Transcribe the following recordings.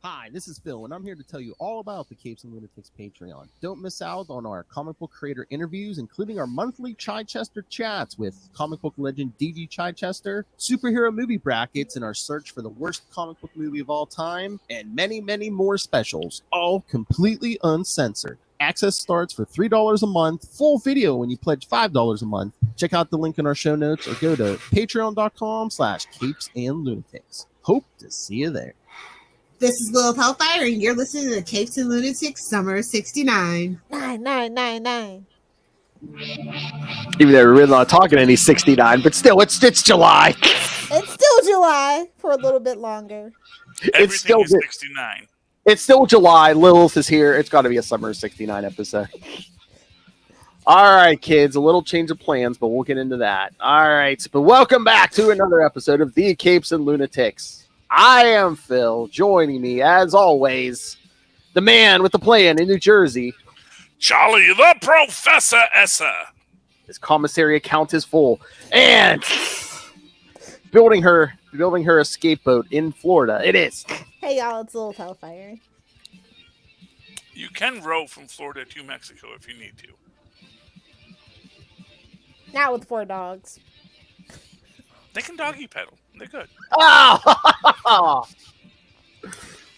Hi, this is Phil, and I'm here to tell you all about the Capes and Lunatics Patreon. Don't miss out on our comic book creator interviews, including our monthly Chichester chats with comic book legend D.G. Chichester, superhero movie brackets in our search for the worst comic book movie of all time, and many, many more specials, all completely uncensored. Access starts for $3 a month, full video when you pledge $5 a month. Check out the link in our show notes or go to patreon.com/capesandlunatics. Hope to see you there. This is Lil Hellfire, and you're listening to Capes and Lunatics Summer 69. 9999. Even though we're really not talking any 69, but still, it's July. It's still July for a little bit longer. It's still is 69. It's still July. Lilith is here. It's got to be a Summer 69 episode. All right, kids, a little change of plans, but we'll get into that. All right, but welcome back to another episode of The Capes and Lunatics. I am Phil. Joining me, as always, the man with the plan in New Jersey. Charlie the Professor Essa. His commissary account is full. And building her a scapegoat in Florida. It is. Hey, y'all, it's Lil Hellfire. You can row from Florida to Mexico if you need to. Not with 4 dogs. They can doggy pedal. They're good. Oh!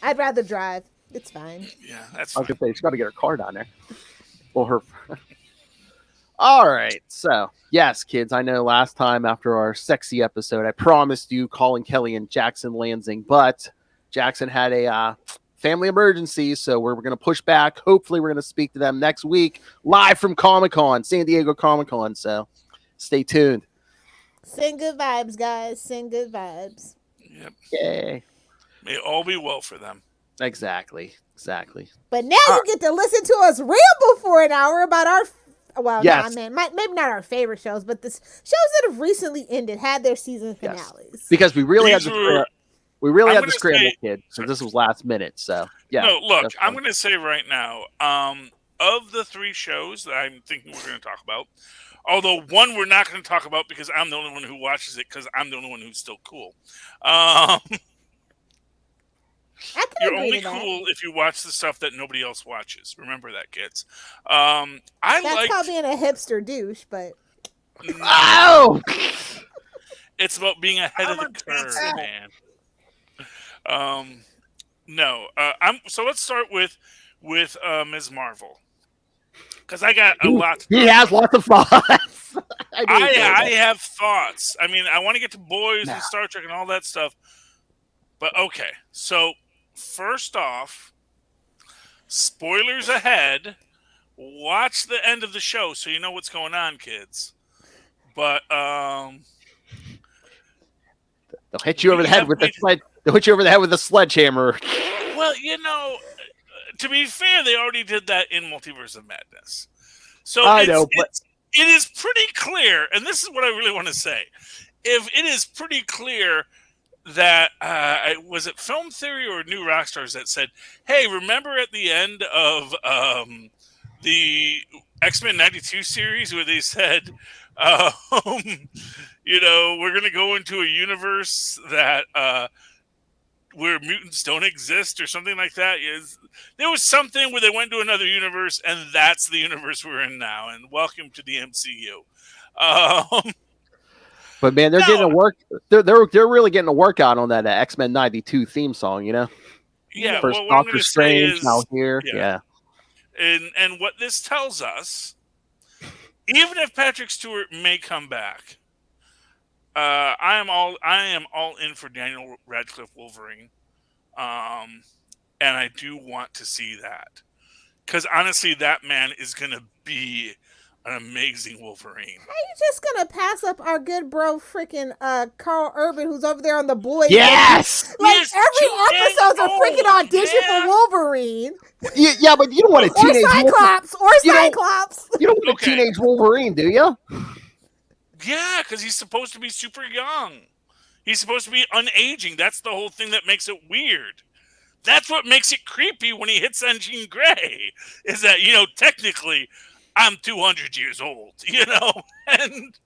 I'd rather drive. It's fine. Yeah, that's I fine. was gonna say, she's got to get her car down there. Well, her. All right. So, yes, kids, I know last time after our sexy episode, I promised you Colin Kelly and Jackson Lansing, but Jackson had a family emergency, so we're going to push back. Hopefully, we're going to speak to them next week, live from Comic-Con, San Diego Comic-Con. So, stay tuned. Send good vibes, guys. Send good vibes. Yep. Yay. May all be well for them. Exactly. But now you get to listen to us ramble for an hour about our, Yes. maybe not our favorite shows, but the shows that have recently ended, had their season finales. Yes. Because we really had These to scramble, kids. So this was last minute. So yeah. No, look, I'm going to say right now, of the 3 shows that I'm thinking we're going to talk about, although one we're not going to talk about because I'm the only one who watches it because I'm the only one who's still cool. You're only cool if you watch the stuff that nobody else watches. Remember that, kids. That's called being a hipster douche, but oh, it's about being ahead of the curve, man. So let's start with Ms. Marvel, because I got a lot. He has lots of thoughts. I have thoughts. I mean, I want to get to boys and Star Trek and all that stuff, but okay. So first off, spoilers ahead. Watch the end of the show so you know what's going on, kids. But they'll hit you over the head with the sled. They'll hit you over the head with a sledgehammer. Well, to be fair, they already did that in Multiverse of Madness. So it is pretty clear, and this is what I really want to say. If it is pretty clear that was it Film Theory or New Rockstars that said, "Hey, remember at the end of the X-Men '92 series where they said, we're going to go into a universe that where mutants don't exist or something like that." There was something where they went to another universe, and that's the universe we're in now. And welcome to the MCU. But man, they're getting a work. They're really getting a workout on that X-Men '92 theme song. Yeah. First what Doctor Strange, now here. Yeah. And what this tells us, even if Patrick Stewart may come back, I am all in for Daniel Radcliffe Wolverine, and I do want to see that because honestly, that man is gonna be an amazing Wolverine. How you just gonna pass up our good bro, freaking Carl Urban, who's over there on The Boys? Yes, every episode's a freaking audition for Wolverine. Yeah, but you don't want a teenage Cyclops. You don't want a teenage Wolverine, do you? Yeah, because he's supposed to be super young. He's supposed to be unaging. That's the whole thing that makes it weird. That's what makes it creepy when he hits on Jean Grey. Is that technically, I'm 200 years old, and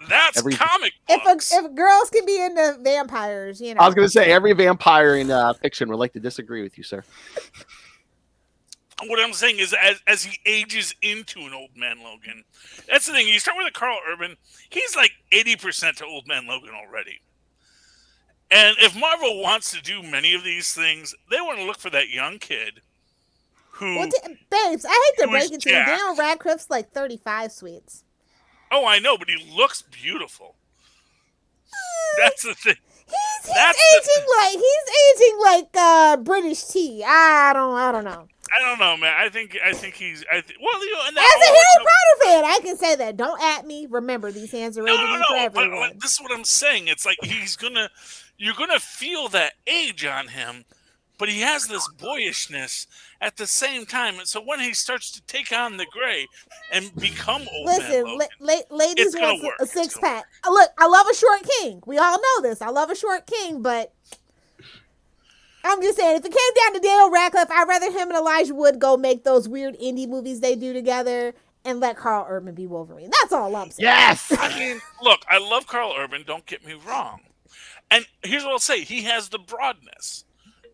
That's comic books. If girls can be into vampires, you know. I was going to say every vampire in fiction would like to disagree with you, sir. What I'm saying is, as he ages into an Old Man Logan, that's the thing. You start with a Carl Urban, he's like 80% to Old Man Logan already. And if Marvel wants to do many of these things, they want to look for that young kid who. Well, babes, I hate to break it to you. jacked. Daniel Radcliffe's like 35 sweets. Oh, I know, but he looks beautiful. That's the thing. He's aging like British tea. I don't know. I don't know, man. I think he's. Well, you know, and As a Harry Potter fan, I can say that. Don't at me. Remember, these hands are rated for everyone. But this is what I'm saying. It's like you're gonna feel that age on him, but he has this boyishness at the same time. And so when he starts to take on the gray and become old man Logan, ladies want a six pack. Look, I love a short king. We all know this. I love a short king, but I'm just saying, if it came down to Daniel Radcliffe, I'd rather him and Elijah Wood go make those weird indie movies they do together and let Carl Urban be Wolverine. That's all I'm saying. Yes! I mean, look, I love Carl Urban. Don't get me wrong. And here's what I'll say. He has the broadness.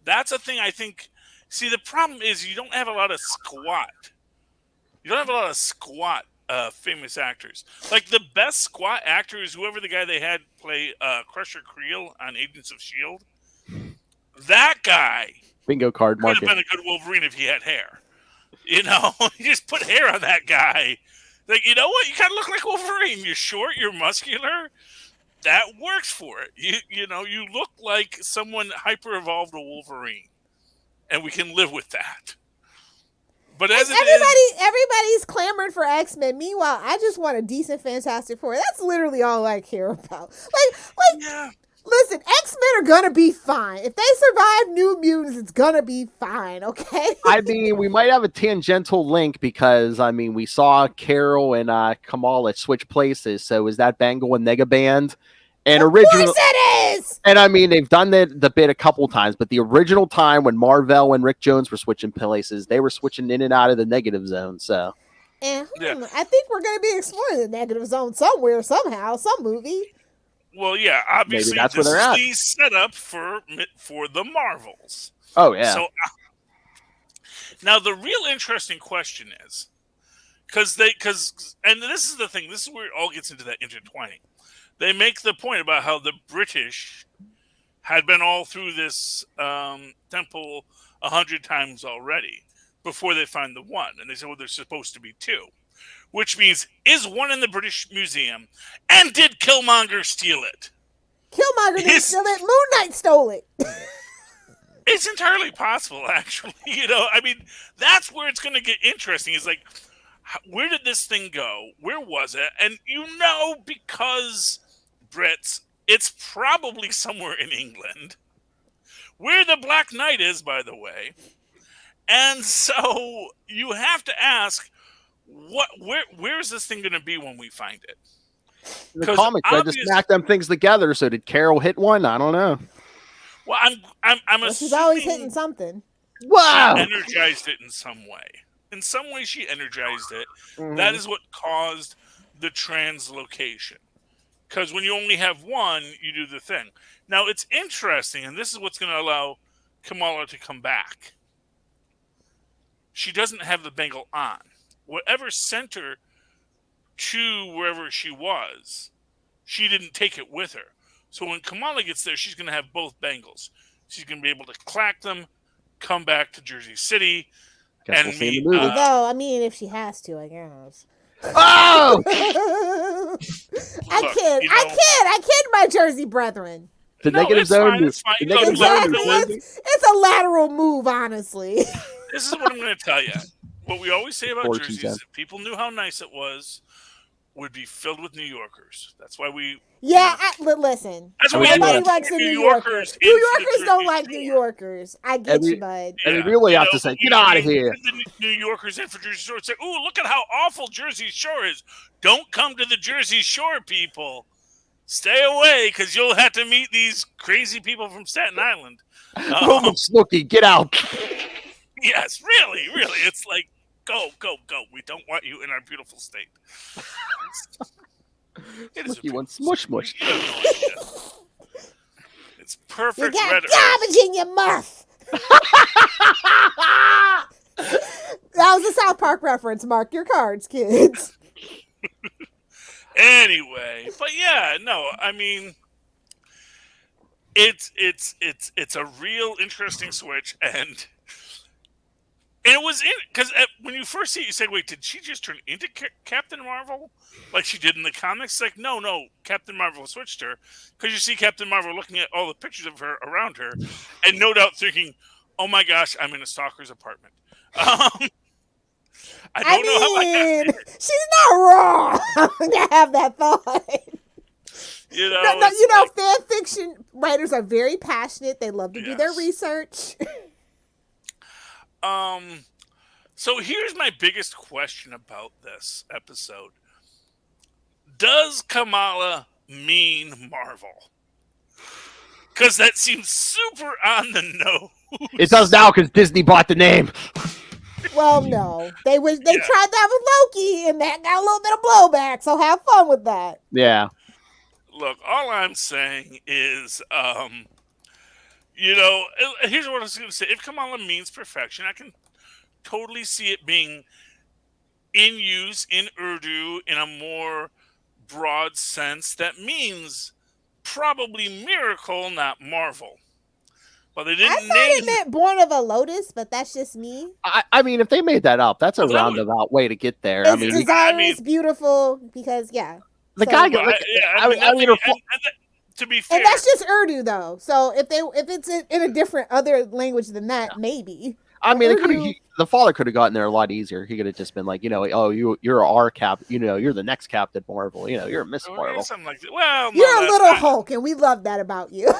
That's a thing I think. See, the problem is you don't have a lot of squat. You don't have a lot of squat famous actors. Like, the best squat actor is whoever the guy they had play Crusher Creel on Agents of S.H.I.E.L.D. That guy Bingo card could have market. been a good Wolverine if he had hair. You know, you just put hair on that guy. Like, you know what? You kind of look like Wolverine. You're short, you're muscular. That works for it. You know, you look like someone hyper-evolved a Wolverine. And we can live with that. But as everybody's clamoring for X-Men. Meanwhile, I just want a decent Fantastic Four. That's literally all I care about. Like, yeah. Listen, X-Men are gonna be fine. If they survive New Mutants, it's gonna be fine, okay? I mean, we might have a tangential link because, I mean, we saw Carol and Kamala switch places. So is that Bengal and Negaband? And Of course it is! And I mean, they've done the bit a couple times, but the original time when Marvel and Rick Jones were switching places, they were switching in and out of the negative zone, so. And I think we're going to be exploring the negative zone somewhere, somehow, some movie. Well, yeah, obviously that's this where they're at. is the setup for the Marvels. Oh, yeah. So now the real interesting question is, and this is the thing, this is where it all gets into that intertwining. They make the point about how the British had been all through this temple 100 times already before they find the one. And they said, well, there's supposed to be two. Which means, is one in the British Museum? And did Killmonger steal it? Killmonger didn't steal it. Moon Knight stole it. It's entirely possible, actually. You know, I mean, that's where it's going to get interesting. Is like, where did this thing go? Where was it? And you know, because Brits, it's probably somewhere in England, where the Black Knight is, by the way. And so you have to ask, where is this thing going to be when we find it? The comics, I just smacked them things together. So did Carol hit one? I don't know. Well, I'm assuming she's always hitting something. Wow. She energized it in some way. In some way, she energized it. Mm-hmm. That is what caused the translocation. Because when you only have one, you do the thing. Now, it's interesting, and this is what's going to allow Kamala to come back. She doesn't have the bangle on. Whatever sent her to wherever she was, she didn't take it with her. So when Kamala gets there, she's going to have both bangles. She's going to be able to clack them, come back to Jersey City, and we'll meet. Although, I mean, if she has to, I guess. Oh! I kid, my Jersey brethren. The negative zone. It's a lateral move, honestly. This is what I'm going to tell you. What we always say about Jersey is if people knew how nice it was, would be filled with New Yorkers. That's why we... Yeah, listen. Nobody likes the New Yorkers. New Yorkers don't like New Yorkers. I get you, bud. And we really have to say, get out of here. The New Yorkers in for Jersey Shore say, ooh, look at how awful Jersey Shore is. Don't come to the Jersey Shore, people. Stay away, because you'll have to meet these crazy people from Staten Island. Snooki, get out. Yes, really. It's like, go. We don't want you in our beautiful state. It is You want smush smush. You have no idea. It's You perfect got red garbage in your mouth. That was a South Park reference. Mark your cards, kids. Anyway, but yeah, no, I mean, it's a real interesting switch, and it was in because when you first see it, you say, "Wait, did she just turn into Captain Marvel like she did in the comics?" Like, no, Captain Marvel switched her because you see Captain Marvel looking at all the pictures of her around her, and no doubt thinking, "Oh my gosh, I'm in a stalker's apartment." I don't know how I got there. She's not wrong to have that thought. You know, like, fan fiction writers are very passionate. They love to do their research. So here's my biggest question about this episode. Does Kamala mean Marvel? Because that seems super on the nose. It does now because Disney bought the name. Well, no. They tried that with Loki, and that got a little bit of blowback, so have fun with that. Yeah. Look, all I'm saying is, here's what I was going to say. If Kamala means perfection, I can totally see it being in use in Urdu in a more broad sense that means probably miracle, not Marvel. But they didn't I thought it meant Born of a Lotus, but that's just me. I mean, if they made that up, that's a roundabout way to get there. It's desirous, beautiful, because the guy. To be fair, and that's just Urdu though. So if it's in a different other language than that, maybe. I mean, the father could have gotten there a lot easier. He could have just been like, you're our cap. You're the next Captain Marvel. You're Miss Marvel. Something like that. Well, no, you're a little Hulk, and we love that about you.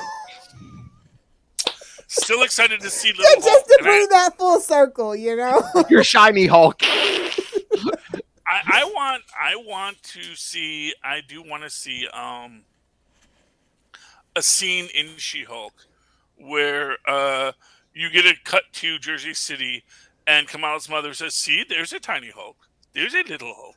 Still excited to see Little Hulk. Just to bring that full circle, You're shiny Hulk. I want to see. I do want to see a scene in She-Hulk where you get a cut to Jersey City, and Kamala's mother says, "See, there's a tiny Hulk. There's a little Hulk."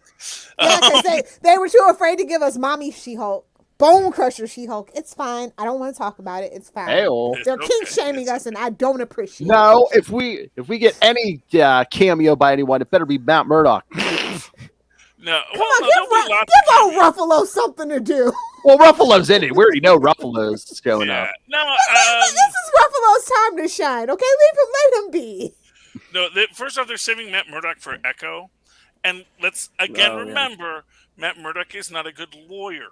Yeah, because they were too afraid to give us Mommy She-Hulk. Bone Crusher She-Hulk. It's fine. I don't want to talk about it. It's fine. They're kink shaming us, and I don't appreciate it. No, if we get any cameo by anyone, it better be Matt Murdock. No, give old Ruffalo something to do. Well, Ruffalo's in it. We already know Ruffalo's showing up. No, this is Ruffalo's time to shine. Okay, let him be. No, first off, they're saving Matt Murdock for Echo, and let's remember, Matt Murdock is not a good lawyer.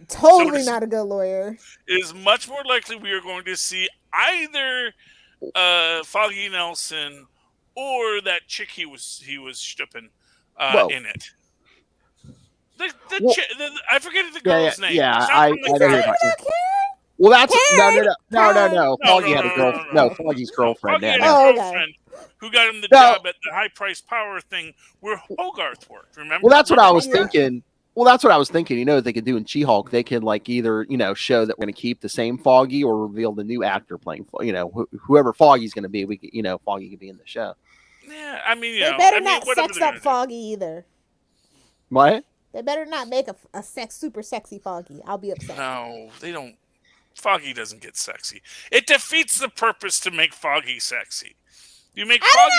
Totally not a good lawyer. It is much more likely we are going to see either Foggy Nelson or that chick he was stripping in it. I forget the girl's name. Yeah, I don't hear about it. Well, that's no. Foggy had a girlfriend. No, Foggy's girlfriend. Foggy had a girlfriend who got him the job at the High Price Power thing where Hogarth worked. Remember? Well, that's what I was thinking. Well, that's what I was thinking. They could do in She-Hulk. They could either show that we're going to keep the same Foggy or reveal the new actor playing. Whoever Foggy's going to be, we could, Foggy could be in the show. Yeah, I mean, they better not sex up Foggy either. What? They better not make a super sexy Foggy. I'll be upset. No, they don't. Foggy doesn't get sexy. It defeats the purpose to make Foggy sexy. You make Foggy.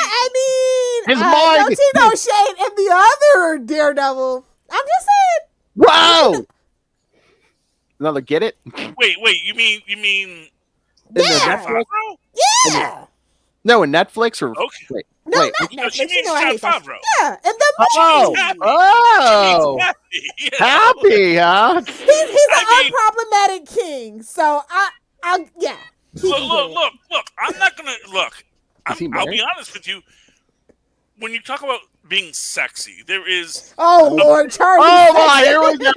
His mind. Don't see no shade in the other Daredevil. I'm just saying. Whoa! Another get it? Wait. You mean? Yeah. Yeah. No, in Netflix or okay. Wait. No, wait. not Netflix. She means Jon Favreau. Yeah, and the happy, huh? He's an unproblematic king. So yeah. Look. I'm not gonna look. I'll be honest with you. When you talk about being sexy, there is. Oh Lord, Charlie! Oh my! Here we go.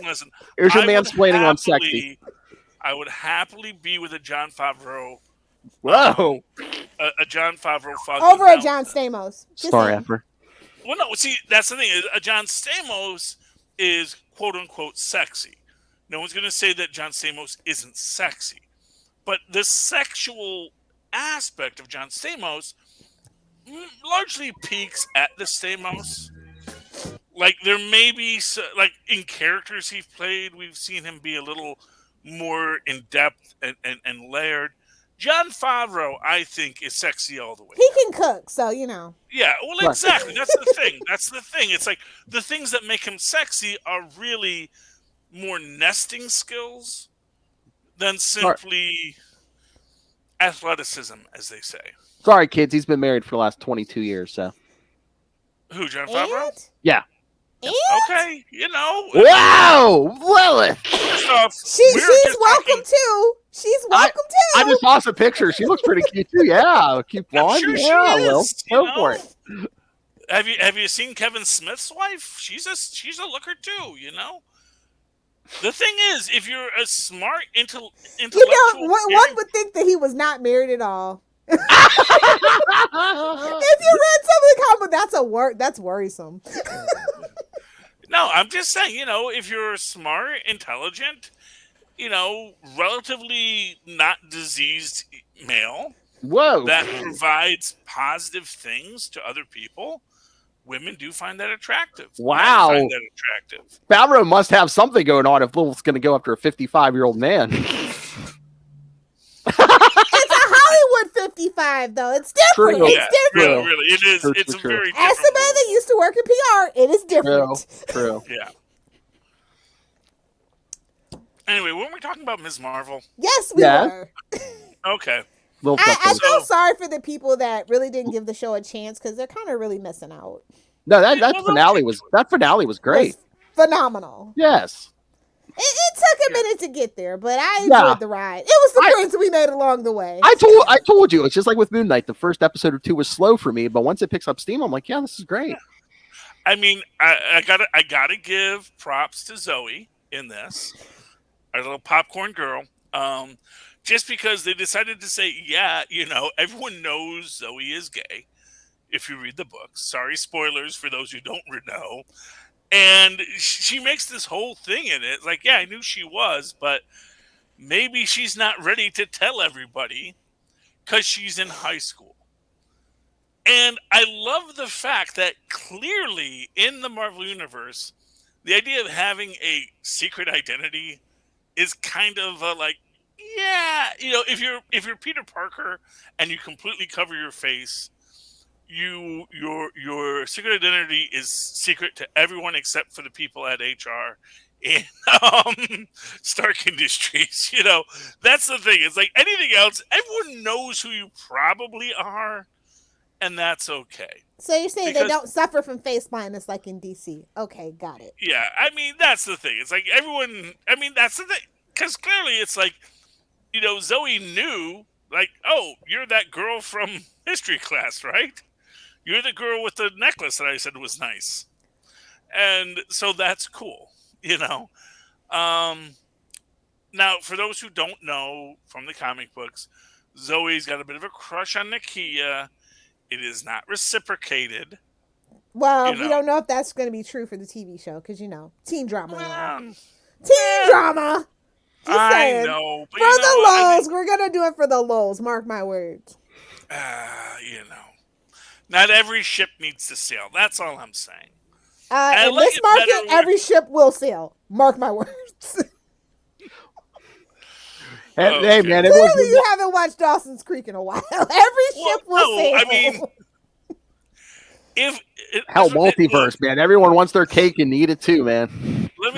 Listen. Here's your mansplaining on sexy. I would happily be with a Jon Favreau. Whoa! A Jon Favreau over a John Stamos. Star effer. Well, no. See, that's the thing. A John Stamos is quote unquote sexy. No one's going to say that John Stamos isn't sexy, but the sexual aspect of John Stamos largely peaks at the Stamos. like there may be like in characters he's played, we've seen him be a little more in depth and layered. Jon Favreau, I think, is sexy all the way. He can cook, so you know. Yeah, well, exactly. That's the thing. That's the thing. It's like the things that make him sexy are really more nesting skills than simply athleticism, as they say. Sorry, kids. He's been married for the last 22 years, so. Who, Jon Favreau? Yeah. Okay, you know. Wow, Lilith. First off, she's welcome too. She's welcome too. I just saw some pictures. She looks pretty cute too. Yeah, cute blonde. Sure yeah, she is, well, go for it. Have you seen Kevin Smith's wife? She's a looker too. You know. The thing is, if you're a smart intellectual, one would think that he was not married at all. If you read some of the comments, that's worrisome. No, I'm just saying, you know, if you're smart, intelligent, you know, relatively not diseased male, that provides positive things to other people, women do find that attractive. Wow. Men find that attractive. Favreau must have something going on if Lilith's going to go after a 55-year-old man. It's a Hollywood 55, though. It's different. True. It's different. Really. It is. It's a very different. As somebody that used to work in PR, it is different. True. Yeah. Anyway, weren't we talking about Ms. Marvel? Yes, we were. Okay. I feel sorry for the people that really didn't give the show a chance because they're kind of really missing out. No, that finale was great. Was phenomenal. Yes. It took a minute to get there, but I enjoyed the ride. It was the friends we made along the way. I told you, it's just like with Moon Knight. The first episode or two was slow for me, but once it picks up steam, I'm like, yeah, this is great. I mean, I gotta give props to Zoe in this, our little popcorn girl. Just because they decided to say, yeah, you know, everyone knows Zoe is gay. If you read the books, sorry, spoilers for those who don't know. And she makes this whole thing in it. Like, yeah, I knew she was, but maybe she's not ready to tell everybody because she's in high school. And I love the fact that clearly in the Marvel Universe, the idea of having a secret identity is kind of like, yeah, you know, if you're Peter Parker and you completely cover your face, your secret identity is secret to everyone except for the people at HR in Stark Industries. You know, that's the thing. It's like anything else, everyone knows who you probably are, and that's okay. So you're saying they don't suffer from face blindness like in DC? Okay, got it. Yeah, I mean, that's the thing. It's like everyone. I mean, that's the thing. Because clearly, it's like, you know, Zoe knew, like, oh, you're that girl from history class, right? You're the girl with the necklace that I said was nice. And so that's cool, you know. Now, for those who don't know from the comic books, Zoe's got a bit of a crush on Nakia. It is not reciprocated. Well, we don't know if that's going to be true for the TV show because, you know, teen drama. Teen drama! I know. But for the lulz, we're going to do it for the lulz. Mark my words. You know. Not every ship needs to sail. That's all I'm saying. In this market, every ship will sail. Mark my words. Hey, man. Clearly, you haven't watched Dawson's Creek in a while. Every ship will sail. I mean, hell, multiverse, man. Everyone wants their cake and eat it too, man. Let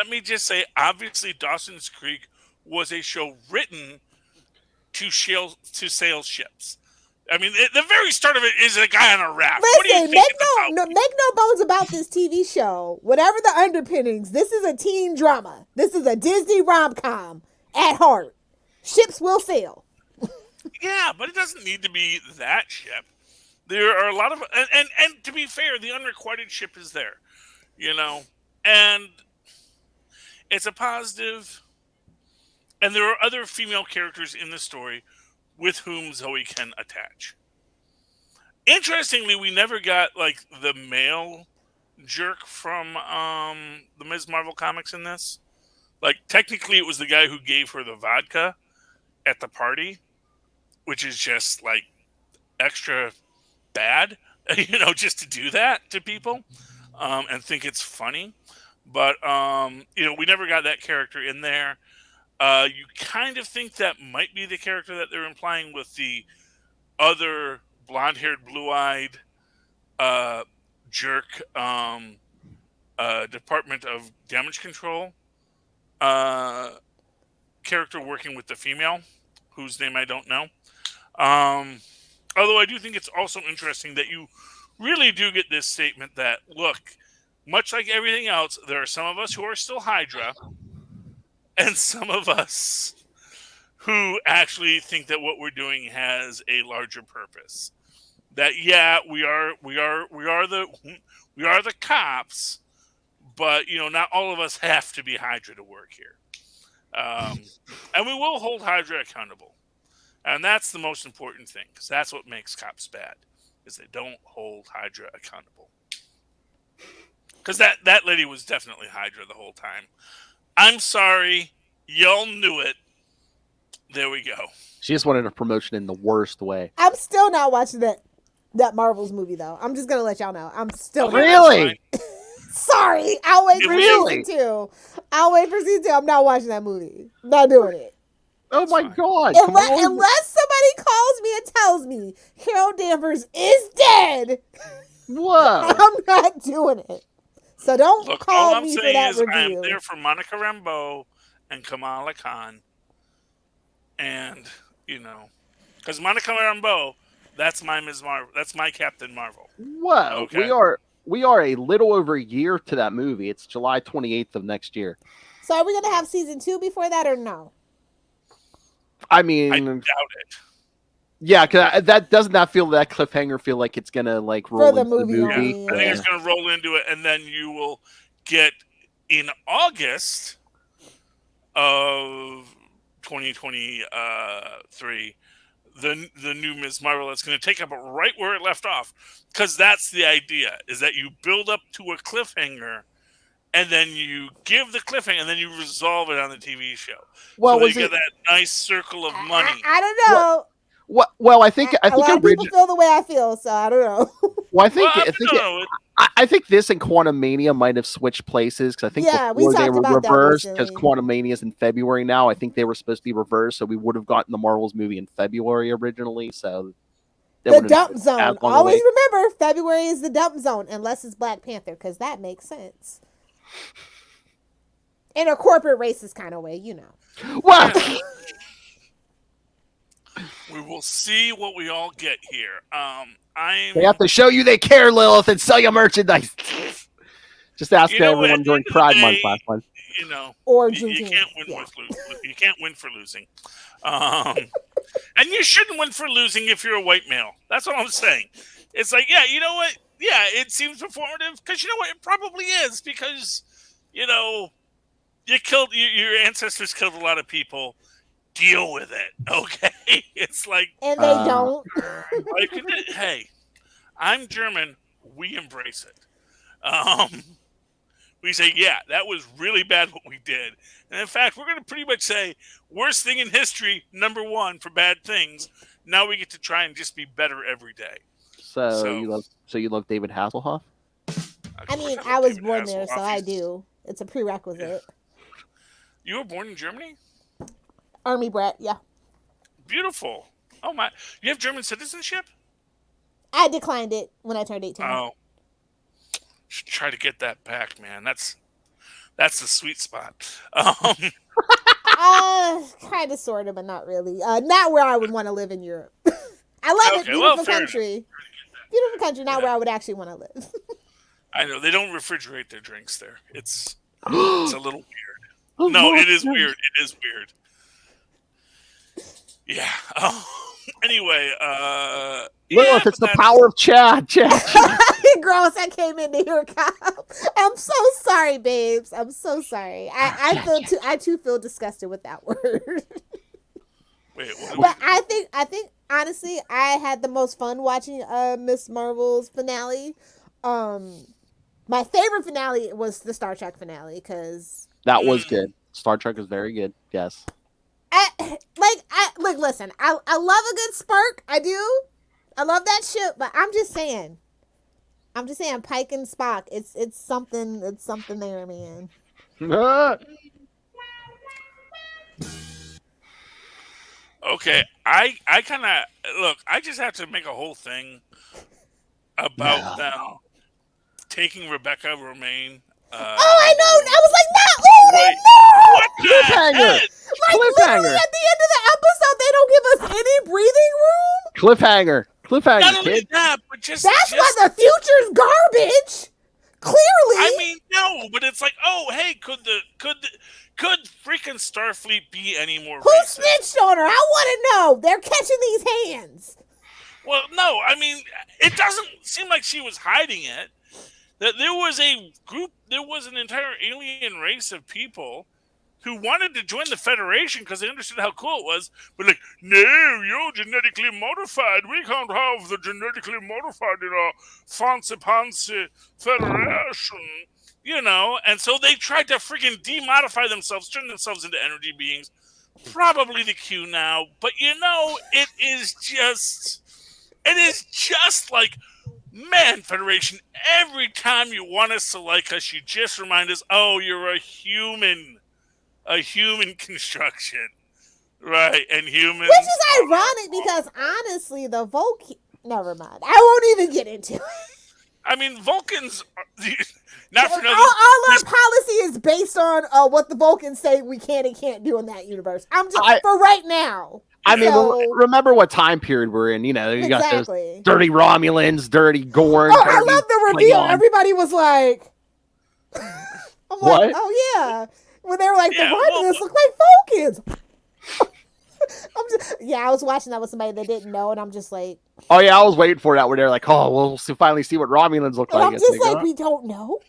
me just say, obviously, Dawson's Creek was a show written to sail ships. I mean, the very start of it is a guy on a raft. Listen, make no bones about this TV show. Whatever the underpinnings, this is a teen drama. This is a Disney rom-com at heart. Ships will sail. Yeah, but it doesn't need to be that ship. There are a lot of... And to be fair, the unrequited ship is there. You know? And it's a positive. And there are other female characters in the story with whom Zoe can attach. Interestingly, we never got like the male jerk from the Ms. Marvel comics in this. Like technically it was the guy who gave her the vodka at the party, which is just like extra bad, just to do that to people, and think it's funny. But we never got that character in there. You kind of think that might be the character that they're implying with the other blonde-haired, blue-eyed jerk Department of Damage Control character working with the female, whose name I don't know. Although I do think it's also interesting that you really do get this statement that, look, much like everything else, there are some of us who are still Hydra, and some of us who actually think that what we're doing has a larger purpose. That we are the cops, but not all of us have to be Hydra to work here. And we will hold Hydra accountable. And that's the most important thing, because that's what makes cops bad, is they don't hold Hydra accountable. Because that lady was definitely Hydra the whole time. I'm sorry, y'all knew it. There we go. She just wanted a promotion in the worst way. I'm still not watching that Marvel's movie, though. I'm just going to let y'all know. I'm still not. Really? Sorry. I'll wait for season 2. I'll wait for season 2. I'm not watching that movie. Not doing it. Oh my God. Unless somebody calls me and tells me Carol Danvers is dead. Whoa. I'm not doing it. So don't call all me I'm for saying that is review. I'm there for Monica Rambeau and Kamala Khan. And, because Monica Rambeau, that's my Ms. Marvel. That's my Captain Marvel. Whoa. Okay. We are a little over a year to that movie. It's July 28th of next year. So are we going to have season 2 before that or no? I mean, I doubt it. Yeah, because that cliffhanger feel like it's gonna roll into the movie. Yeah. I think it's gonna roll into it, and then you will get in August of 2023 the new Ms. Marvel that's going to take up right where it left off, because that's the idea, is that you build up to a cliffhanger. And then you give the cliffhanger, and then you resolve it on the TV show. Well, so you get that nice circle of money. I don't know. Well, I think a lot of people feel the way I feel, so I don't know. Well, I think this and Quantumania might have switched places, because I think before they were reversed, because Quantumania is in February now. I think they were supposed to be reversed, so we would have gotten the Marvels movie in February originally. So the dump zone. Always remember, February is the dump zone, unless it's Black Panther, because that makes sense. In a corporate racist kind of way, Well, we will see what we all get here. They have to show you they care, Lilith, and sell you merchandise. Just ask everyone during Pride Month last month. Or you can't win you can't win for losing. And you shouldn't win for losing if you're a white male. That's what I'm saying. It's like, you know what? Yeah, it seems performative, because you know what? It probably is, because you killed your ancestors killed a lot of people. Deal with it, okay? It's like, and they don't. Hey, I'm German. We embrace it. We say, that was really bad what we did, and in fact, we're going to pretty much say worst thing in history, number 1 for bad things. Now we get to try and just be better every day. So you love David Hasselhoff? I mean, I was born there, so I do. It's a prerequisite. You were born in Germany? Army brat, yeah. Beautiful. Oh my! You have German citizenship? I declined it when I turned 18. Oh, should try to get that back, man. That's the sweet spot. Kind of, sort of, but not really. Not where I would want to live in Europe. I love it. Beautiful country. Beautiful country. Not where I would actually want to live. I know they don't refrigerate their drinks there. It's a little weird. No, it is weird. It is weird. Yeah. Anyway, Lilith, it's the power of chat. Gross, I came in to hear Kyle. I'm so sorry, babes. I'm so sorry. I too feel disgusted with that word. Wait, but I think honestly, I had the most fun watching Miss Marvel's finale. My favorite finale was the Star Trek finale, because that was good. Star Trek is very good. Yes. Listen, I love a good spark. I do. I love that ship, but I'm just saying, I'm just saying, Pike and Spock. It's something. It's something there, man. Okay, I kind of look. I just have to make a whole thing about them taking Rebecca Romaine. I know. I was like, no, no. What the Cliffhanger. heck? Like literally at the end of the episode, they don't give us any breathing room. Cliffhanger. Not only Kid. that, but just That's why the future's garbage. Clearly. I mean, no, but it's like, oh, hey, could freaking Starfleet be any more Who racist? snitched on her? I want to know. They're catching these hands. Well, no, I mean, it doesn't seem like she was hiding it. That there was an entire alien race of people who wanted to join the Federation because they understood how cool it was, but like, no, you're genetically modified. We can't have the genetically modified in our fancy-pantsy Federation. You know, and so they tried to freaking demodify themselves, turn themselves into energy beings. Probably the Q now, but you know, it is just like, man, Federation, every time you want us to like us, you just remind us, oh, you're a human construction. Right, and humans. Which is ironic because honestly, the Vulcan. Never mind. I won't even get into it. I mean, Vulcans. Not for nothing. All our policy is based on what the Vulcans say we can and can't do in that universe. I'm just for right now. I mean, remember what time period we're in? You know, you got those dirty Romulans, dirty Gorn. Oh, I love the reveal. Everybody was like, I'm what? Like, oh yeah. When they were like, the Romulans look like Vulcans. I was watching that with somebody that didn't know, and I'm just like, oh yeah, I was waiting for that where they're like, oh, we'll finally see what Romulans look like. I'm just like, we don't know.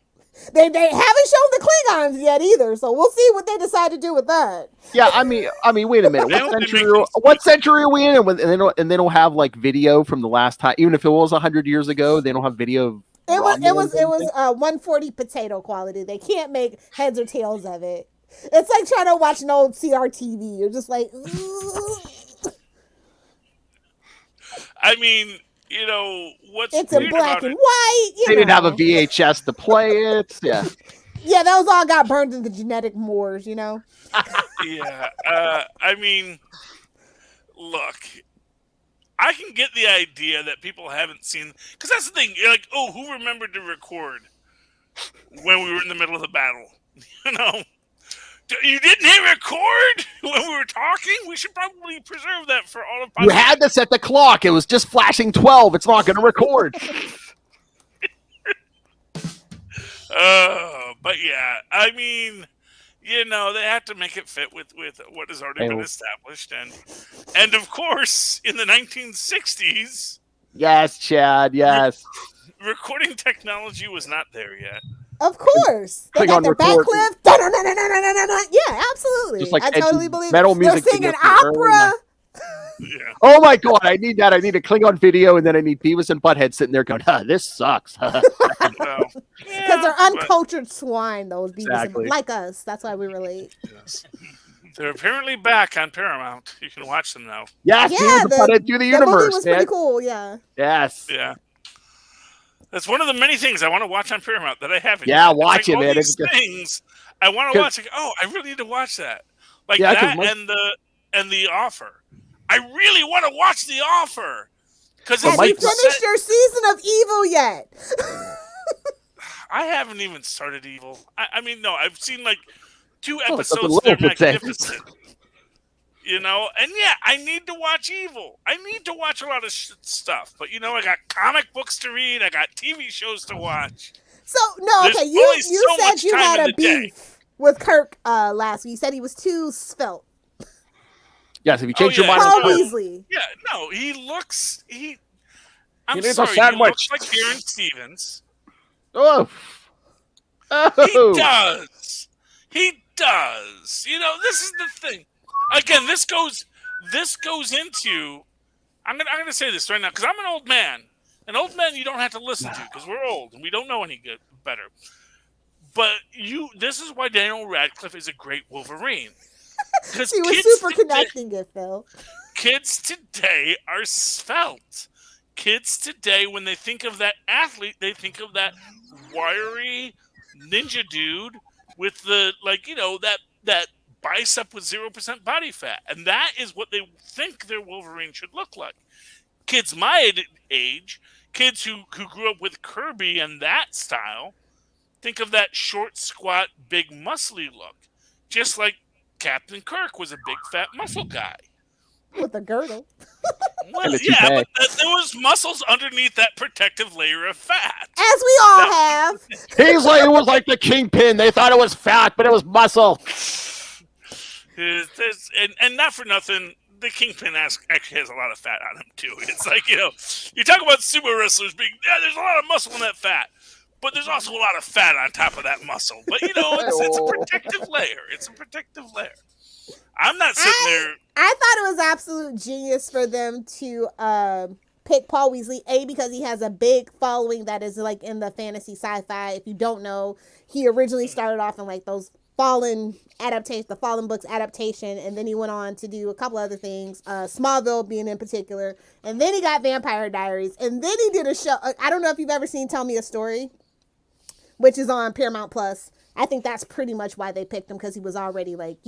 They haven't shown the Klingons yet either, so we'll see what they decide to do with that. Yeah, I mean, wait a minute. What century are we in? And they don't have like video from the last time, even if it was 100 years ago. They don't have video. It was 140 potato quality. They can't make heads or tails of it. It's like trying to watch an old CRTV. You're just like, I mean, you know, it's in black and white. They didn't have a VHS to play it. Yeah. Yeah, those all got burned in the genetic moors, you know? Yeah. I mean, look, I can get the idea that people haven't seen, because that's the thing. You're like, oh, who remembered to record when we were in the middle of the battle? You know? You didn't hit record when we were talking? We should probably preserve that for all of You had to set the clock. It was just flashing 12. It's not going to record. But yeah, I mean, you know, they have to make it fit with what has already been established. And of course, in the 1960s... Yes, Chad, yes. Recording technology was not there yet. Of course. They got their back cliff. Yeah, absolutely. I totally believe it. They're singing opera. Yeah. Oh my god, I need that. I need a Klingon video, and then I need Beavis and Butthead sitting there going, this sucks. Because they're uncultured swine, those Beavis like us. That's why we relate. Yes. They're apparently back on Paramount. You can watch them now. Yes, Beavis and Butthead through the universe. Movie was pretty cool, yeah. Yes. Yeah. That's one of the many things I want to watch on Paramount that I haven't. Yeah, yet. watch it, man. These things I want to watch. Like, oh, I really need to watch that. Like that and the Offer. I really want to watch The Offer. Have you finished your season of Evil yet? I haven't even started Evil. I mean, no, I've seen like 2 episodes. They're magnificent. You know, and yeah, I need to watch Evil. I need to watch a lot of stuff. But, you know, I got comic books to read. I got TV shows to watch. So, no, okay, you said you had a beef with Kirk last week. You said he was too svelte. Yes, if you change your mind. Paul Weasley. Yeah, no, he looks... I'm needs sorry, a sandwich. he looks like Darren Stevens. Oh. He does. He does. You know, this is the thing. Again, this goes into. I'm gonna say this right now because I'm an old man. An old man you don't have to listen to because we're old and we don't know any better. But this is why Daniel Radcliffe is a great Wolverine. Because he was super connecting it, Phil. Kids today are svelte. kids today, when they think of that athlete, they think of that wiry ninja dude with the that bicep with 0% body fat, and that is what they think their Wolverine should look like. Kids my age, kids who grew up with Kirby and that style, think of that short, squat, big, muscly look, just like Captain Kirk was a big, fat muscle guy with a girdle. Well, yeah, but there was muscles underneath that protective layer of fat. As we all have. He's like, it was like the Kingpin. They thought it was fat, but it was muscle. And not for nothing, the Kingpin actually has a lot of fat on him, too. It's like, you talk about sumo wrestlers being, there's a lot of muscle in that fat. But there's also a lot of fat on top of that muscle. But, it's a protective layer. It's a protective layer. I'm not sitting there. I thought it was absolute genius for them to pick Paul Weasley, because he has a big following that is like in the fantasy sci-fi. If you don't know, he originally started off in like those Fallen adaptation, the Fallen books adaptation, and then he went on to do a couple other things, Smallville being in particular, and then he got Vampire Diaries, and then he did a show. I don't know if you've ever seen Tell Me a Story, which is on Paramount Plus. I think that's pretty much why they picked him, because he was already like,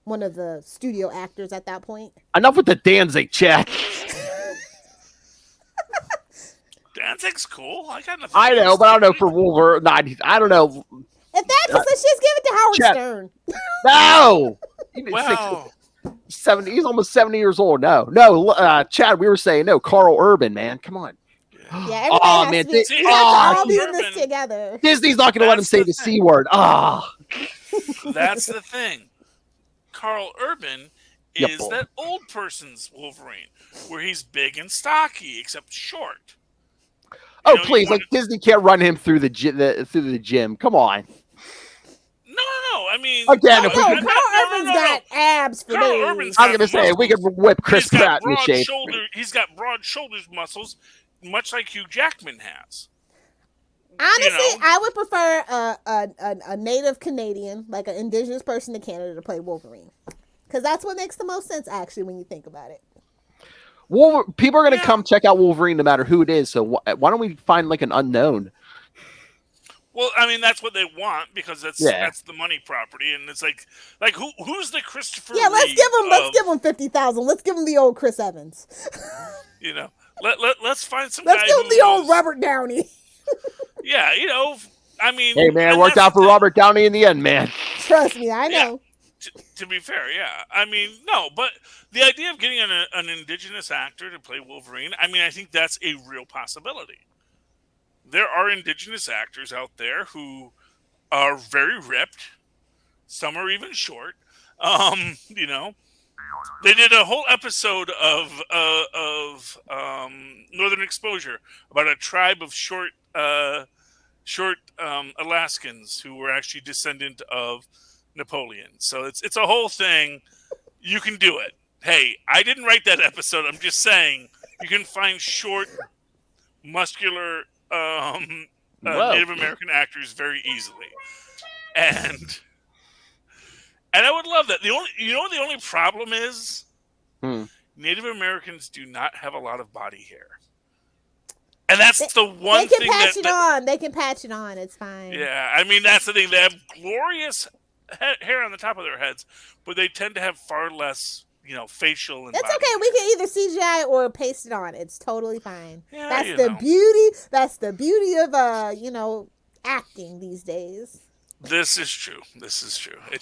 one of the studio actors at that point. Enough with the Danzig chat. Danzig's cool. I got nothing. I know, but I don't know for Wolverine. I don't know. If that's let's just give it to Howard Stern. No. Wow. 70. He's almost 70 years old. No. Chad, we were saying no. Carl Urban, man, come on. Yeah, everybody has to be all be in this together. Disney's not going to let him say the C word. That's the thing. Carl Urban is that old person's Wolverine, where he's big and stocky, except short. Please, Disney can't run him through the gym. Come on. No. I mean, again, Carl Urban's got abs for days. I'm going to say we could whip Chris Pratt in shape. He's got broad shoulders muscles, much like Hugh Jackman has. Honestly, I would prefer a native Canadian, like an indigenous person in Canada, to play Wolverine. Because that's what makes the most sense, actually, when you think about it. People are going to come check out Wolverine no matter who it is, so why don't we find, like, an unknown? Well, I mean, that's what they want, because that's the money property, and it's like who's the Christopher Reeve? Let's give him $50,000. Let's give him the old Chris Evans. Let's find some Let's guy give him the old Robert Downey. Yeah, I mean... Hey, man, it worked out for Robert Downey in the end, man. Trust me, I know. Yeah, to be fair, yeah. I mean, no, but the idea of getting an indigenous actor to play Wolverine, I mean, I think that's a real possibility. There are indigenous actors out there who are very ripped. Some are even short. They did a whole episode of Northern Exposure about a tribe of short Alaskans who were actually descendant of Napoleon. So it's a whole thing. You can do it. Hey, I didn't write that episode. I'm just saying you can find short, muscular Native American actors very easily, and I would love that. The only problem is Native Americans do not have a lot of body hair. And that's the one thing they can patch it on. It's fine. Yeah, I mean, that's the thing. They have glorious hair on the top of their heads, but they tend to have far less, facial and It's body okay. hair. We can either CGI or paste it on. It's totally fine. Yeah, that's the beauty. That's the beauty of acting these days. This is true. It's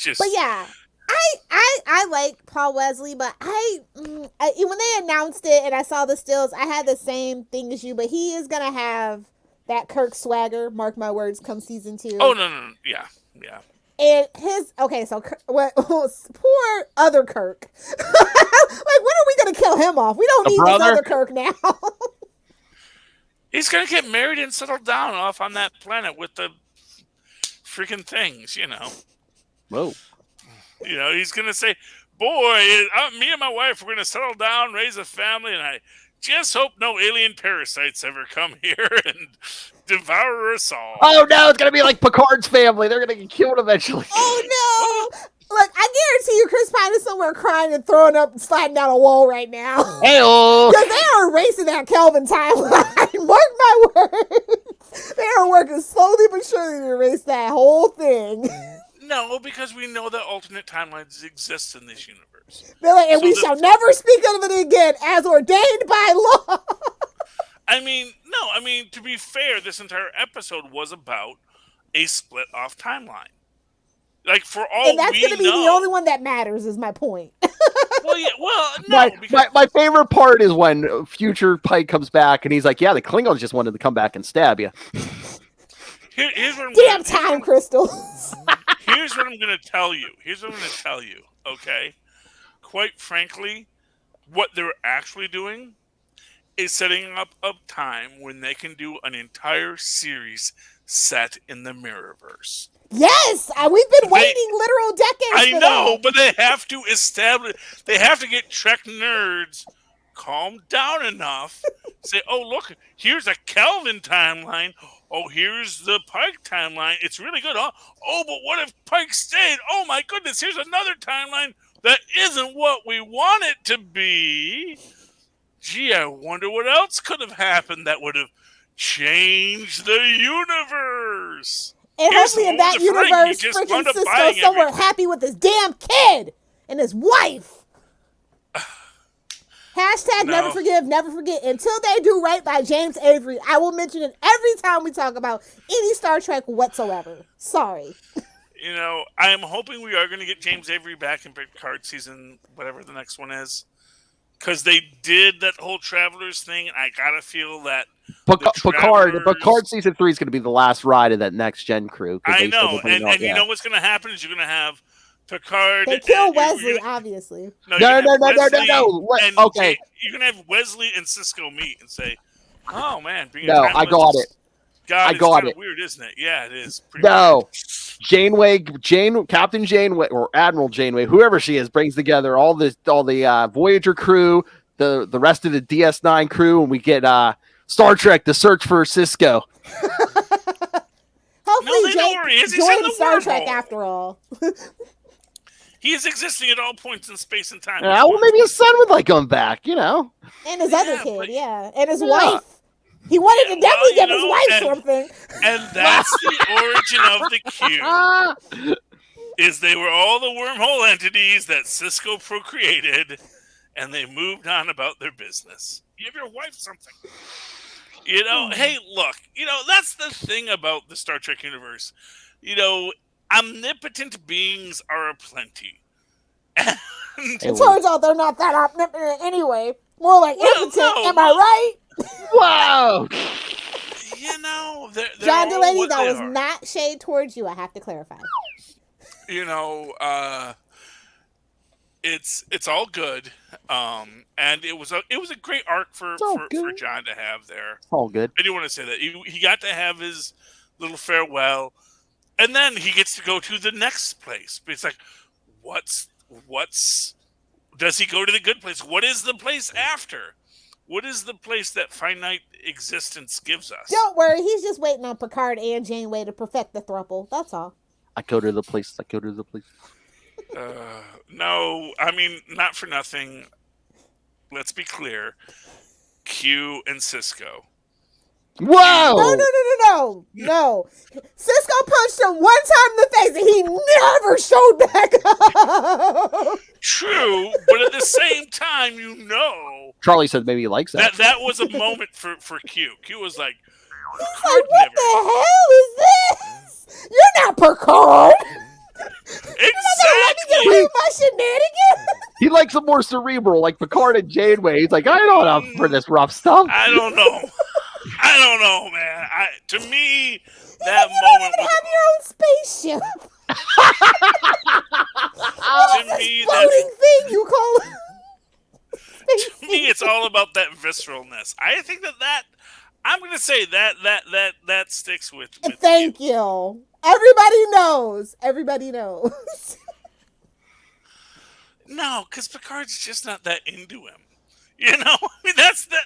just. But yeah, I like Paul Wesley, but when they announced it and I saw the stills, I had the same thing as you. But he is gonna have that Kirk swagger. Mark my words. Come season 2. Oh no, yeah. And poor other Kirk. Like, when are we gonna kill him off? We don't need this other Kirk now. He's gonna get married and settle down off on that planet with the freaking things, Whoa. He's gonna say, "Boy, me and my wife, we're gonna settle down, raise a family, and I just hope no alien parasites ever come here and devour us all." Oh no, it's gonna be like Picard's family. They're gonna get killed eventually. Oh no! Look, I guarantee you, Chris Pine is somewhere crying and throwing up and sliding down a wall right now. Hey-oh. Because they are erasing that Kelvin timeline. Mark my words. They are working slowly but surely to erase that whole thing. No, because we know that alternate timelines exist in this universe. They're like, and So we shall never speak of it again, as ordained by law. I mean, to be fair, this entire episode was about a split off timeline. Like, for all and that's we going to be know, the only one that matters, is my point. No. My favorite part is when future Pike comes back and he's like, yeah, the Klingons just wanted to come back and stab you. Here's what I'm Damn time crystals. Here's what I'm going to tell you. Okay? Quite frankly, what they're actually doing is setting up a time when they can do an entire series set in the Mirrorverse. Yes, we've been waiting literal decades. I for know, that. but they have to get Trek nerds calm down enough. Say, oh, look, here's a Kelvin timeline. Oh, here's the Pike timeline. It's really good. Oh, but what if Pike stayed? Oh, my goodness, here's another timeline that isn't what we want it to be. Gee, I wonder what else could have happened that would have changed the universe. And hopefully in that universe, freaking Cisco's somewhere happy with his damn kid and his wife. Hashtag never forgive, never forget. Until they do right by James Avery, I will mention it every time we talk about any Star Trek whatsoever. Sorry. You know, I am hoping we are going to get James Avery back in Picard season, whatever the next one is. Because they did that whole Travelers thing, and I gotta feel that Picard season 3 is going to be the last ride of that next gen crew. I know, and you know what's going to happen is you're going to have Picard. They kill Wesley, obviously. No. Okay, you're going to have Wesley and Cisco meet and say, "Oh man, being I got it. God, I got it. Weird, isn't it? Yeah, it is. No, Captain Janeway or Admiral Janeway, whoever she is, brings together all the Voyager crew, the rest of the DS9 crew, and we get Star Trek: The Search for Cisco. Hopefully, Jake joined Star wormhole. Trek after all. He is existing at all points in space and time. Yeah, well, maybe his son would like him back, you know. And his other kid, and his wife. He wanted to definitely give his wife something. And that's the origin of the Q. Is they were all the wormhole entities that Cisco procreated, and they moved on about their business. Give your wife something. You know, hey, look, you know, that's the thing about the Star Trek universe. You know, omnipotent beings are aplenty. And it turns out they're not that omnipotent anyway. More like impotent, am I right? Wow. You know, they're John Delaney, that was are. not shade towards you. I have to clarify. You know, it's all good, and it was a great arc for John to have there. It's all good. I do want to say that he got to have his little farewell, and then he gets to go to the next place. But it's like, what's does he go to the good place? What is the place after? What is the place that finite existence gives us? Don't worry, he's just waiting on Picard and Janeway to perfect the throuple. That's all. I go to the place. No, I mean, not for nothing. Let's be clear. Q and Cisco. Whoa! No. Cisco punched him one time in the face and he never showed back up. True, but at the same time, you know. Charlie said maybe he likes that. That was a moment for Q. Q was like, what the hell is this? You're not Picard. Exactly. Let me get my shenanigans. He likes a more cerebral, like Picard and Janeway. He's like, I don't know for this rough stuff. I don't know, man. To me, that you moment don't even have your own spaceship. to me, floating thing you call it. To me, it's all about that visceralness. I think that I'm going to say that sticks with Thank you. Everybody knows. No, because Picard's just not that into him. You know, I mean, that's the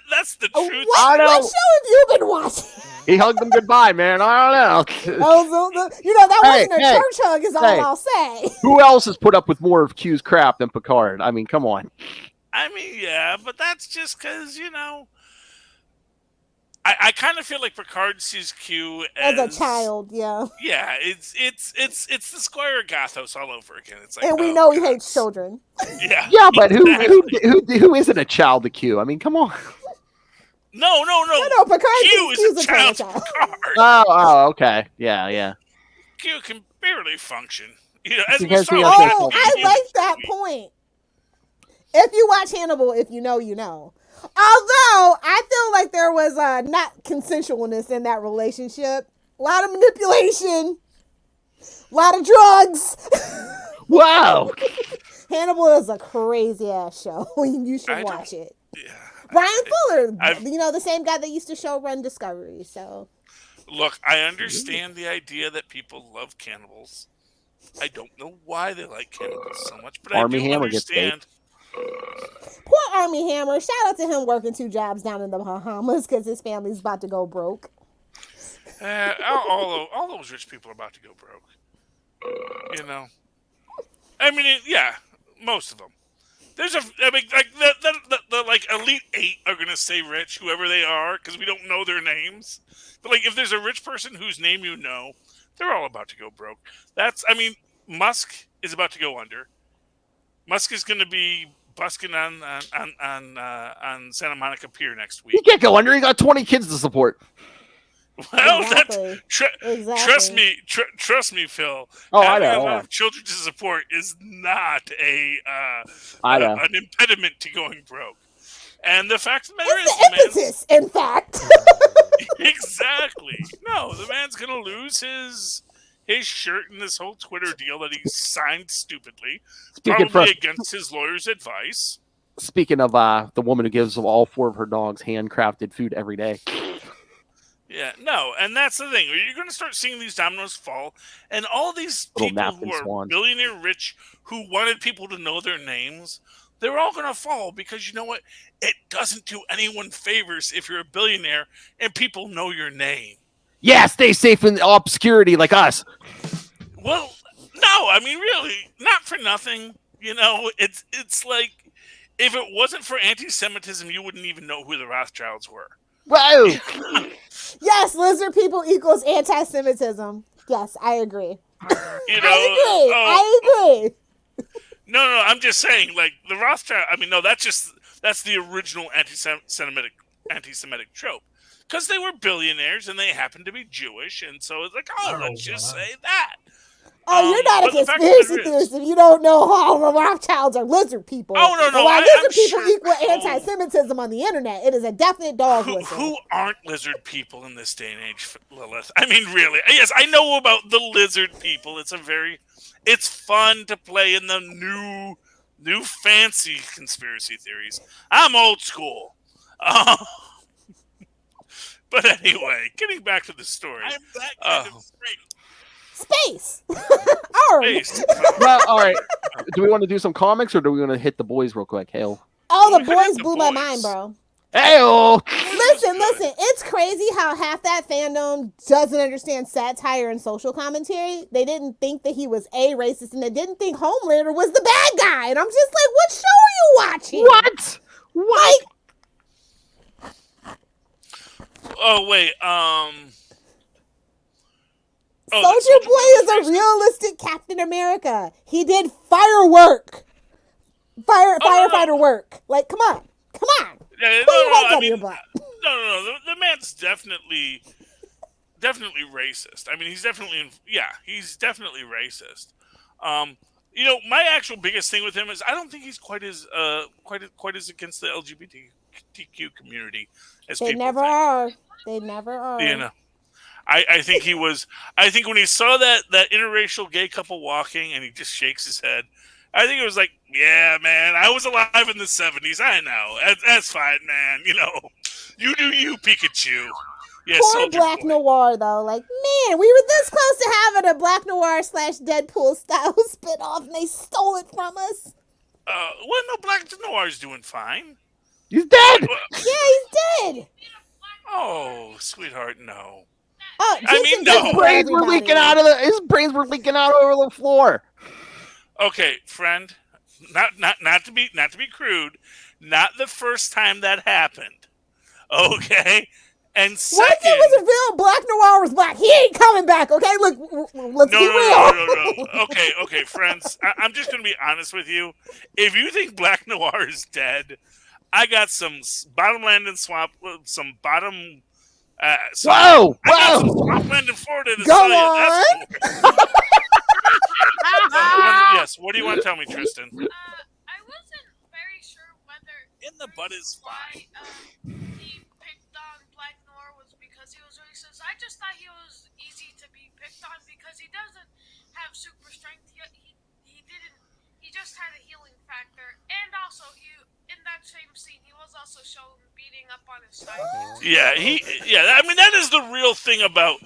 truth. What show have you been watching? He hugged them goodbye, man. I don't know. That wasn't a church hug, is all I'll say. Who else has put up with more of Q's crap than Picard? I mean, come on. I mean, yeah, but that's just because, I kind of feel like Picard sees Q as a child, yeah. Yeah, it's the Squire Gathos all over again. It's like, and we know he hates children. Yeah, yeah, but who isn't a child to Q? I mean, come on. No. Picard Q is a child. Oh, okay, yeah. Q can barely function. I like that point. If you watch Hannibal, if you know, you know. Although, I feel like there was not consensualness in that relationship. A lot of manipulation. A lot of drugs. Wow. Hannibal is a crazy-ass show. You should watch it. Yeah, Brian Fuller, the same guy that used to show Run Discovery. So, look, I understand the idea that people love cannibals. I don't know why they like cannibals so much, but Army I do Hammer understand. Poor Army Hammer. Shout out to him working 2 jobs down in the Bahamas because his family's about to go broke. All those rich people are about to go broke. I mean, yeah, most of them. There's the elite 8 are gonna stay rich, whoever they are, because we don't know their names. But if there's a rich person whose name you know, they're all about to go broke. Musk is about to go under. Musk is gonna be busking on Santa Monica Pier next week. He can't go under. He got 20 kids to support. Well, exactly. Trust me, Phil. Having a lot of children to support is not an impediment to going broke. And the fact of the matter is, the impetus, in fact. Exactly. No, the man's gonna lose his shirt in this whole Twitter deal that he signed stupidly, probably against his lawyer's advice. Speaking of the woman who gives all 4 of her dogs handcrafted food every day. Yeah, no, and that's the thing. You're going to start seeing these dominoes fall, and all these people who are billionaire rich who wanted people to know their names, they're all going to fall because you know what? It doesn't do anyone favors if you're a billionaire and people know your name. Yeah, stay safe in obscurity like us. Well, no, I mean, really, not for nothing. It's like if it wasn't for anti-Semitism, you wouldn't even know who the Rothschilds were. Whoa! Yes, lizard people equals anti-Semitism. Yes, I agree. I agree. No, I'm just saying, the Rothschild. I mean, no, that's the original anti-Semitic trope. Because they were billionaires and they happened to be Jewish, and so it's let's just say that. Oh, you're not a conspiracy theorist if you don't know how the Rothschilds are lizard people. Oh, no. And while lizard people equal anti-Semitism on the internet, it is a definite dog whistle. Who aren't lizard people in this day and age, Lilith? I mean, really. Yes, I know about the lizard people. It's fun to play in the new fancy conspiracy theories. I'm old school. But anyway, getting back to the story. I'm that kind of straight. Space. Space. Well, all right. Do we want to do some comics or do we want to hit the boys real quick? Hale. Oh, the boys blew my mind, bro. Hey-o. Listen. It's crazy how half that fandom doesn't understand satire and social commentary. They didn't think that he was racist, and they didn't think Homelander was the bad guy. And I'm just like, what show are you watching? What? Oh wait. Soldier Boy is a realistic Captain America. He did firefighter work. Come on. Put your hands on your butt. No. The man's definitely racist. I mean, he's definitely racist. My actual biggest thing with him is I don't think he's quite as against the LGBTQ community as they people never think. are. They never are. I think he was. I think when he saw that interracial gay couple walking, and he just shakes his head. I think it was like, yeah, man, I was alive in the 70s. I know. That's fine, man. You do you, Pikachu. Yeah, poor Black Noir, though. Man, we were this close to having a Black Noir / Deadpool style spinoff, and they stole it from us. Black Noir's doing fine. He's dead. Yeah, he's dead. Oh, sweetheart, no. Oh, I Jason mean, does no. it for everybody. His brains were leaking out over the floor. Okay, friend. Not to be crude. Not the first time that happened. Okay. And Once second, it was revealed Black Noir was black, he ain't coming back. Okay, look, let's be real. No. Okay, friends. I'm just gonna be honest with you. If you think Black Noir is dead, I got some bottomland and swamp, some bottom. Whoa! I got some swampland in Florida to Go sell you. on. Yes. What do you want to tell me, Tristan? I wasn't very sure whether In the butt is fine. he picked on Black Noir was because he was racist. I just thought he was easy to be picked on because he doesn't have super strength. He didn't. He just had a healing factor, and also in that same scene he was also shown beating up on his side. Yeah. I mean, that is the real thing about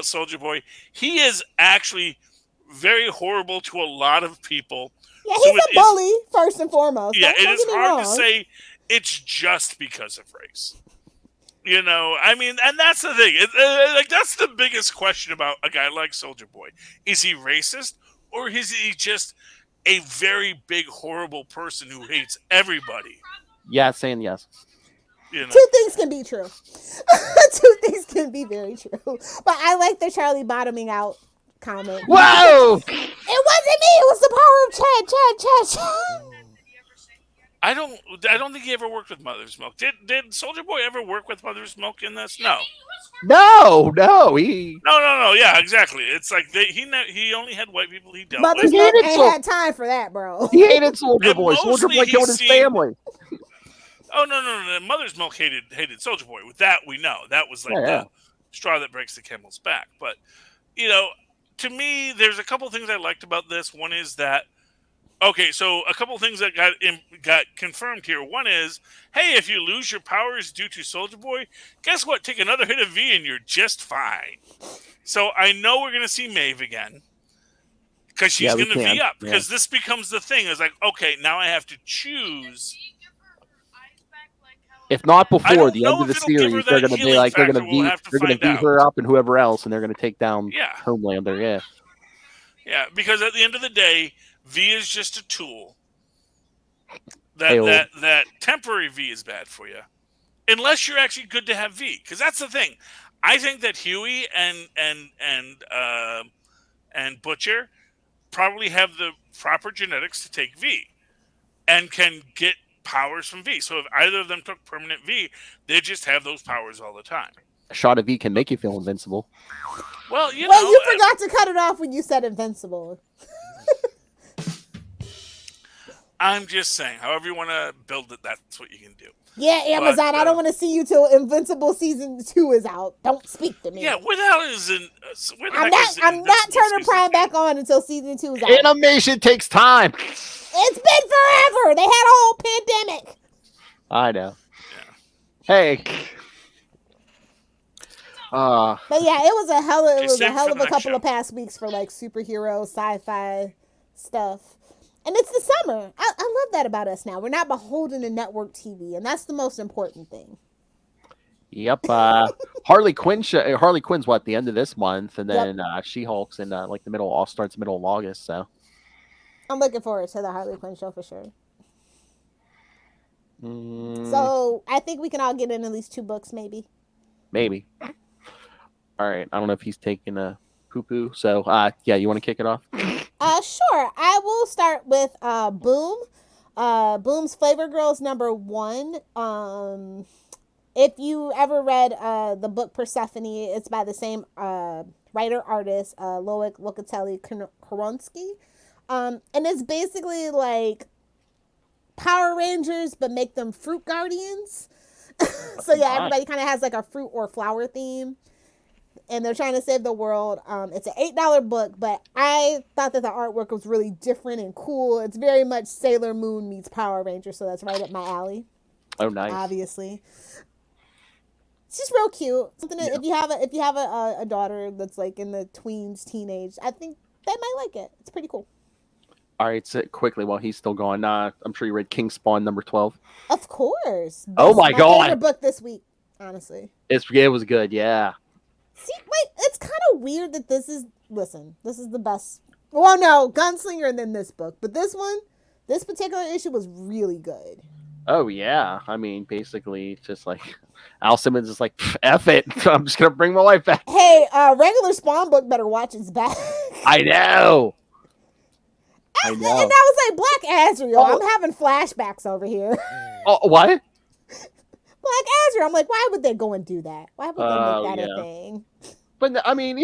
Soldier Boy. He is actually very horrible to a lot of people. Yeah, he's a bully, first and foremost. Yeah, Don't it is get me hard wrong. to say it's just because of race. You know, I mean, and that's the thing. That's the biggest question about a guy like Soldier Boy. Is he racist, or is he just a very big, horrible person who hates everybody? Yeah, saying yes. You know? Two things can be true. Two things can be very true. But I like the Charlie bottoming out comment. Whoa! It wasn't me. It was the power of Chad. I don't think he ever worked with Mother's Milk. Did Soldier Boy ever work with Mother's Milk in this? No. No. No. Yeah, exactly. It's like he only had white people he dealt Mother's with. Milk ain't had time for that, bro. He hated Soldier And Boy. Soldier mostly Boy he killed his seemed- family. Oh no! Mother's Milk hated Soldier Boy. With that, we know that was like the straw that breaks the camel's back. But you know, to me, there's a couple things I liked about this. One is that so a couple things that got confirmed here. One is, hey, if you lose your powers due to Soldier Boy, guess what? Take another hit of V and you're just fine. So I know we're gonna see Maeve again because she's gonna V up because this becomes the thing. It's like, okay, now I have to choose. If not before the end of the series, they're going to be like they're going to beat her up and whoever else, and they're going to take down Homelander. Yeah, because at the end of the day, V is just a tool. That temporary V is bad for you, unless you're actually good to have V. Because that's the thing. I think that Huey and Butcher probably have the proper genetics to take V, and can get powers from V. So if either of them took permanent V, they just have those powers all the time. A shot of V can make you feel invincible. Well, you forgot to cut it off when you said invincible. I'm just saying, however you want to build it, that's what you can do. Yeah, Amazon, I don't want to see you till Invincible season 2 is out. Don't speak to me. Yeah, where the hell is I'm not turning Prime back on until season 2 is out. Animation takes time. It's been forever. They had a whole pandemic. I know. Yeah. Hey. But yeah, it was a hell of a couple of past weeks for like superhero sci-fi stuff. And it's the summer. I love that about us now. We're not beholden to network TV, and that's the most important thing. Yep. Harley Quinn's what, the end of this month, and then She-Hulk's in like starts middle of August. So I'm looking forward to the Harley Quinn show for sure. So I think we can all get in at least 2 books, maybe. Maybe. All right. I don't know if he's taking a poo-poo. So you want to kick it off? Sure. I will start with Boom. Boom's Flavor Girls #1. If you ever read the book Persephone, it's by the same writer-artist, Loic Locatelli-Koronsky. And it's basically like Power Rangers, but make them fruit guardians. So yeah, everybody kind of has like a fruit or flower theme. And they're trying to save the world. It's an $8 book, but I thought that the artwork was really different and cool. It's very much Sailor Moon meets Power Rangers, so that's right up my alley. Oh, nice. Obviously, it's just real cute. Something that if you have a daughter that's like in the tweens, teenage, I think they might like it. It's pretty cool. All right, so quickly while he's still going, I'm sure you read King Spawn #12. Of course. Oh my God! Favorite book this week. honestly. It was good, yeah. See, wait, it's kind of weird that this is the best. Well, no, Gunslinger and then this book, but this particular issue was really good. Oh yeah, I mean, basically, just like Al Simmons is like, "F it, I'm just gonna bring my wife back." Hey, regular Spawn book better watch its back. I know. And I was like, Black Azrael. Oh. I'm having flashbacks over here. Oh, what? Black Azrael. I'm like, why would they go and do that? Why would they make that a thing? But I mean,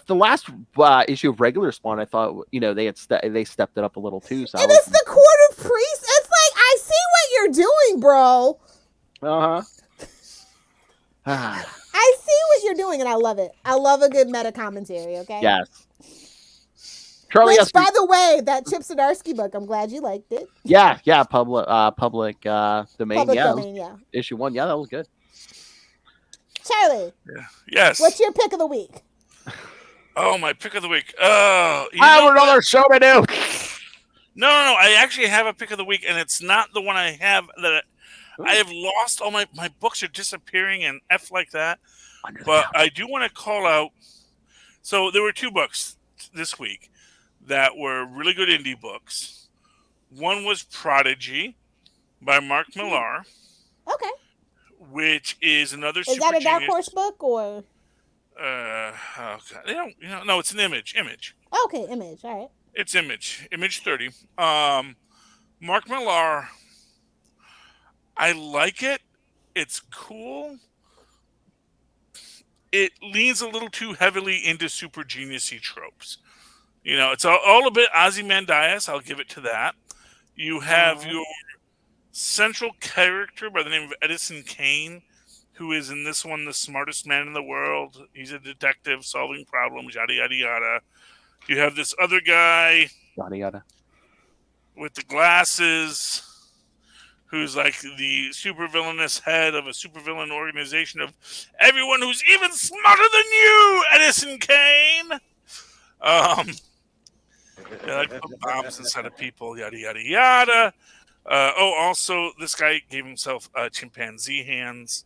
the last issue of regular Spawn, I thought they stepped it up a little too. So and it's the Court of Priests. It's like, I see what you're doing, bro. I see what you're doing, and I love it. I love a good meta commentary. Okay. Yes. Charlie, which, by the way, that Chip Zdarsky book, I'm glad you liked it. Yeah, public domain. Public domain, yeah. Issue 1, yeah, that was good. Charlie. Yeah. Yes. What's your pick of the week? Oh, my pick of the week. I have another show to do. No. I actually have a pick of the week, and it's not the one I have that I have lost. All my books are disappearing and F like that. But I do want to call out. So there were 2 books this week that were really good indie books. One was Prodigy by Mark Millar. Okay. Which is another. Is that a Dark Horse book or? Oh God, they don't. No, it's an Image. Okay, Image. All right. It's Image 30. Mark Millar. I like it. It's cool. It leans a little too heavily into super genius-y tropes. It's all a bit Ozymandias. I'll give it to that. You have your central character by the name of Edison Kane, who is in this one the smartest man in the world. He's a detective solving problems, yada, yada, yada. You have this other guy Yada, yada. with the glasses who's like the supervillainous head of a supervillain organization of everyone who's even smarter than you, Edison Kane. They like to put bombs inside of people, yada, yada, yada. Also, this guy gave himself chimpanzee hands.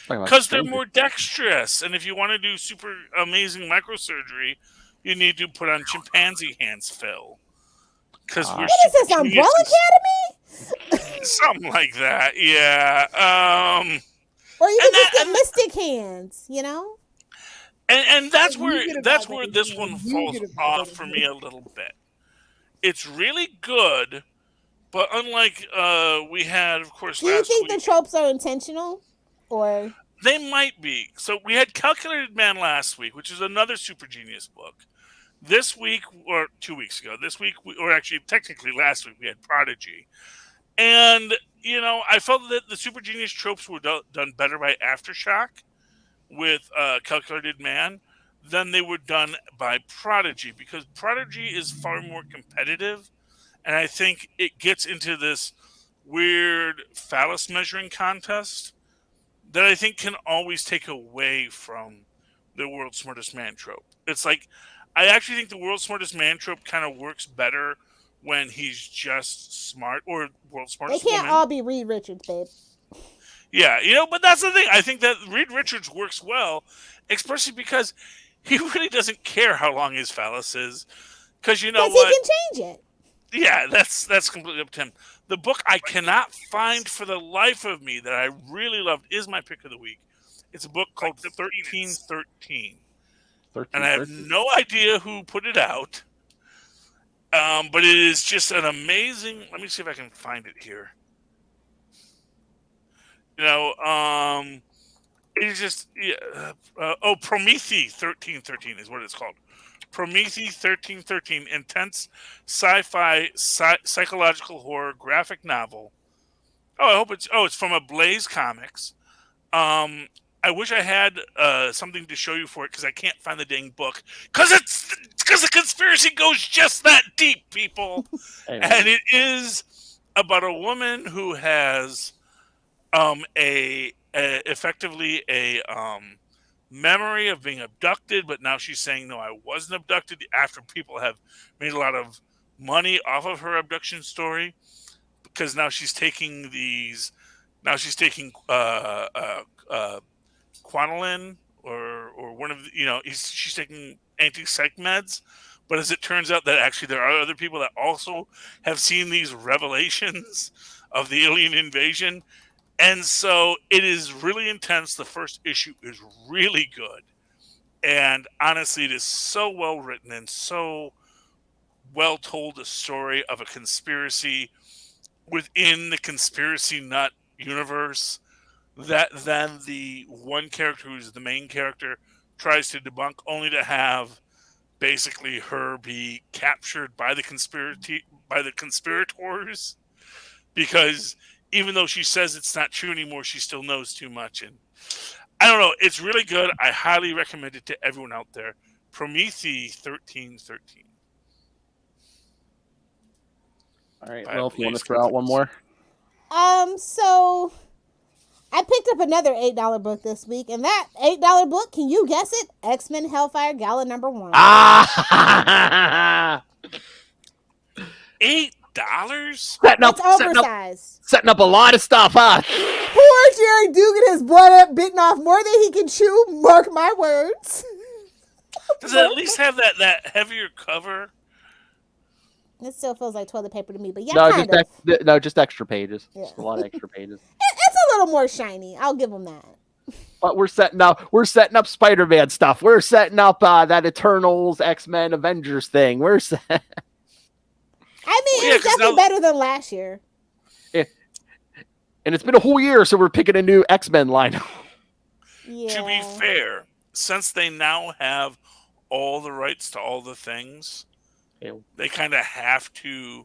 Because they're more dexterous. And if you want to do super amazing microsurgery, you need to put on chimpanzee hands, Phil. Because what is this, Umbrella Academy? Something like that, yeah. Or you can just get mystic hands, And that's where this one falls off for me a little bit. It's really good, but unlike we had, of course, do you think the tropes are intentional, or they might be? So we had Calculated Man last week, which is another super genius book. This week, or 2 weeks ago, or actually technically last week, we had Prodigy, and I felt that the super genius tropes were done better by Aftershock with Calculated Man than they were done by Prodigy, because Prodigy is far more competitive, and I think it gets into this weird phallus measuring contest that I think can always take away from the world's smartest man trope. It's like, I actually think the world's smartest man trope kind of works better when he's just smart, or world's smartest They can't woman. all be Reed Richards, babe. Yeah, but that's the thing. I think that Reed Richards works well, especially because he really doesn't care how long his phallus is. Because you know what? He can change it. Yeah, that's completely up to him. The book I cannot find for the life of me that I really loved is my pick of the week. It's a book called 1313. And I have no idea who put it out. But it is just an amazing... Let me see if I can find it here. It's just... Promethee 1313 is what it's called. Promethee 1313, intense sci-fi psychological horror graphic novel. It's from a Blaze Comics. I wish I had something to show you for it, because I can't find the dang book. Because the conspiracy goes just that deep, people. And it is about a woman who has effectively a memory of being abducted, but now she's saying, no, I wasn't abducted, after people have made a lot of money off of her abduction story, because now she's taking these now she's taking Quantilin or one of the, she's taking anti-psych meds. But as it turns out that actually there are other people that also have seen these revelations of the alien invasion. And so it is really intense. The first issue is really good. And honestly, it is so well written and so well told, a story of a conspiracy within the conspiracy nut universe that then the one character who's the main character tries to debunk, only to have basically her be captured by the conspirators, because even though she says it's not true anymore, she still knows too much. And I don't know, it's really good. I highly recommend it to everyone out there. Promethee 1313. All right, well, if you want to throw out one more. So I picked up another $8 book this week, and that $8 book, can you guess it? X-Men Hellfire Gala #1. Ah! $8? It's oversized. Setting up a lot of stuff, huh? Poor Jerry Dugan has blood bitten off more than he can chew. Mark my words. Does it at least have that heavier cover? It still feels like toilet paper to me, but yeah, just extra pages. Yeah. Just a lot of extra pages. It's a little more shiny. I'll give them that. But we're setting up Spider-Man stuff. We're setting up that Eternals, X-Men, Avengers thing. We're set. I mean, it's definitely better than last year. Yeah. And it's been a whole year, so we're picking a new X-Men line. Yeah. To be fair, since they now have all the rights to all the things, they kind of have to.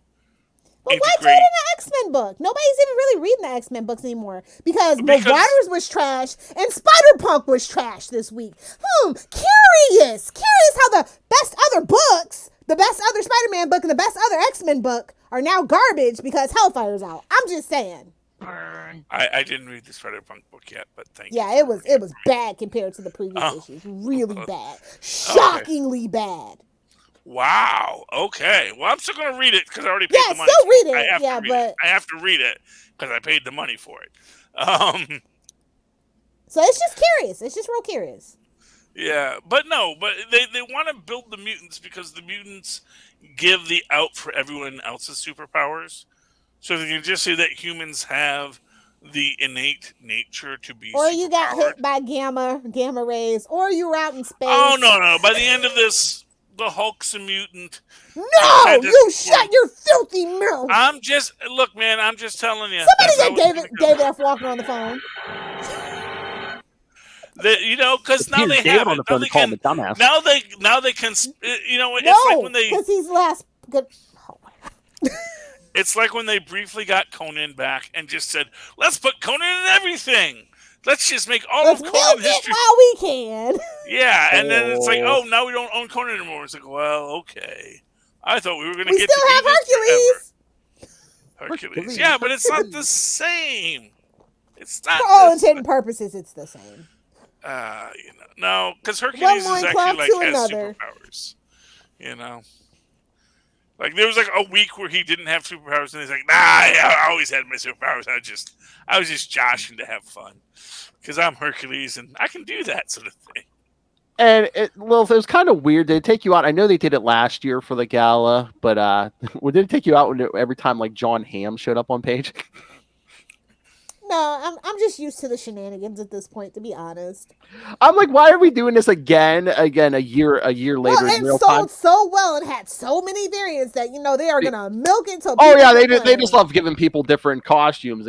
But why do it in an X-Men book? Nobody's even really reading the X-Men books anymore because Marauders was trash and Spider-Punk was trash this week. Curious how the best other books, the best other Spider-Man book and the best other X-Men book are now garbage because Hellfire's out. I'm just saying. I didn't read the Spider-Punk book yet, but thank you. Yeah, it was bad compared to the previous issues. Really bad. Shockingly bad. Wow. Okay. Well, I'm still going to read it because I already paid the money. Still read it. I have to read it because I paid the money for it. So it's just curious. It's just real curious. Yeah, but they want to build the mutants because the mutants give the out for everyone else's superpowers. So they can just say that humans have the innate nature to be or you got hit by gamma rays, or you were out in space. Oh, no. By the end of this, the Hulk's a mutant. No! You shut your filthy mouth! Look, man, I'm just telling you. Somebody get David F. Walker on the phone. Because now they have it. Now they can. Now they can. It's like when they. Because he's last. Good. It's like when they briefly got Conan back and just said, "Let's put Conan in everything. Let's just make all of Conan history while we can." Yeah, and then it's like, oh, now we don't own Conan anymore. It's like, well, okay. I thought we were going to get still have Hercules. Yeah, but it's not the same. It's not. For all intents and purposes, it's the same. No, because Hercules is actually has another. Superpowers. Like there was like a week where he didn't have superpowers, and he's like, "Nah, I always had my superpowers. I was just joshing to have fun because I'm Hercules and I can do that sort of thing." And it was kind of weird. Did it take you out? I know they did it last year for the gala, but did it take you out every time like John Hamm showed up on page? No, I'm just used to the shenanigans at this point, to be honest. I'm like, why are we doing this again a year later? Well, it sold so well and had so many variants that they are gonna milk it until. Oh yeah, they just love giving people different costumes,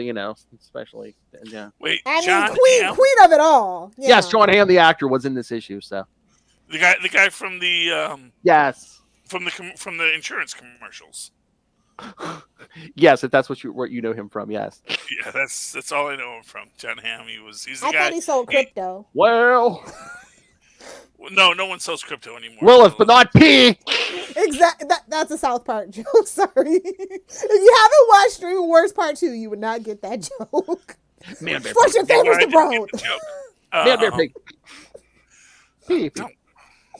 especially yeah. Wait, queen of it all. Yes, John Hamm, the actor, was in this issue. So the guy from the yes from the insurance commercials. Yes, if that's what you know him from, yes. Yeah, that's all I know him from. John Hamm. He's the guy. I thought he sold crypto. Well, no one sells crypto anymore. Lilith, but not P. Exactly. That's a South Park joke. Sorry. If you haven't watched Streaming Wars Part 2, you would not get that joke. Man, bear Fortune favors the broad. Man, bear pig. P. No.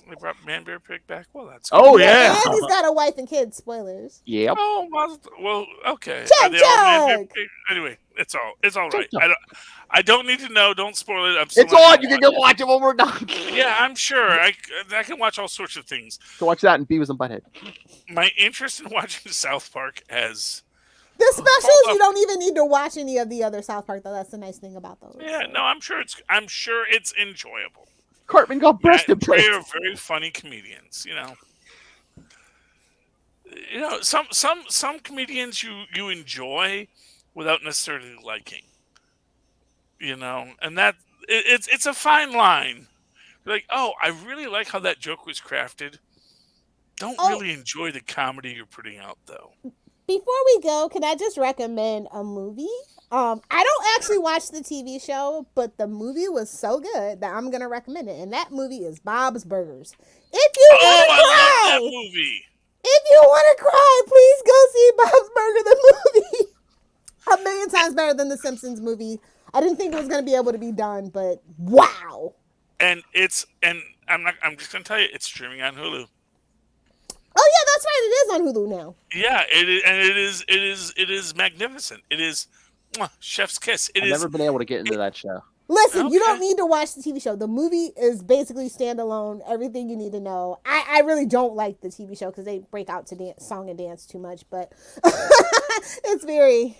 They brought Man Bear Pig back. Well, that's good. Oh yeah. And he's got a wife and kids. Spoilers. Yep. Oh well, okay. Chug, Are they all Man Bear chug. Pig? Anyway, it's all Chug, right. chug. I don't need to know. Don't spoil it. I'm still It's not on. gonna You can go watch it when we're done. Yeah, I'm sure. I can watch all sorts of things. Go watch that and Beavis and Butthead. My interest in watching South Park has. The specials, you don't even need to watch any of the other South Park, though. That's the nice thing about those. Yeah, no, I'm sure it's enjoyable. Cartman got breast Matt and Trey implants. are very funny comedians. Some comedians you enjoy without necessarily liking. And that it's a fine line. You're like, oh, I really like how that joke was crafted. Don't really enjoy the comedy you're putting out, though. Before we go, can I just recommend a movie? I don't actually watch the TV show, but the movie was so good that I'm gonna recommend it. And that movie is Bob's Burgers. If you want to I cry, love that movie. if you want to cry, please go see Bob's Burger, the movie. A million times better than the Simpsons movie. I didn't think it was gonna be able to be done, but wow. And I'm just gonna tell you, it's streaming on Hulu. Oh yeah, that's right. It is on Hulu now. Yeah, it is magnificent. It is chef's kiss. I've never been able to get into that show. Listen, you don't Okay. need to watch the TV show. The movie is basically standalone. Everything you need to know. I really don't like the TV show because they break out to song and dance too much, but it's very.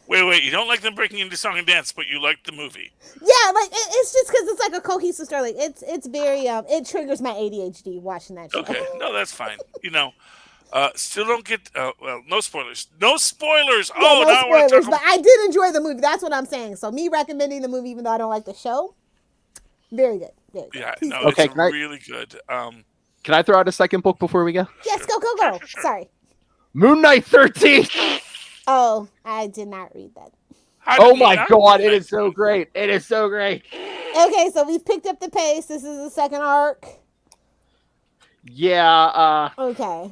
Wait, you don't like them breaking into song and dance, but you like the movie. Yeah, like it's just because it's like a cohesive story. Like it's very it triggers my ADHD watching that show. Okay, no, that's fine. Still don't get no spoilers. No spoilers. Yeah, Oh, no now we're spoilers, talking. but I did enjoy the movie. That's what I'm saying. So me recommending the movie, even though I don't like the show, very good. Very good. Yeah, Please no, go. Okay, it's can I- really good. Can I throw out a second book before we go? Yes, go. Sure. Sorry. Moon Knight 13. Oh, I did not read that. How did Oh you my not god, do it that? is so great. It is so great. Okay, so we've picked up the pace. This is the second arc. Yeah, Okay.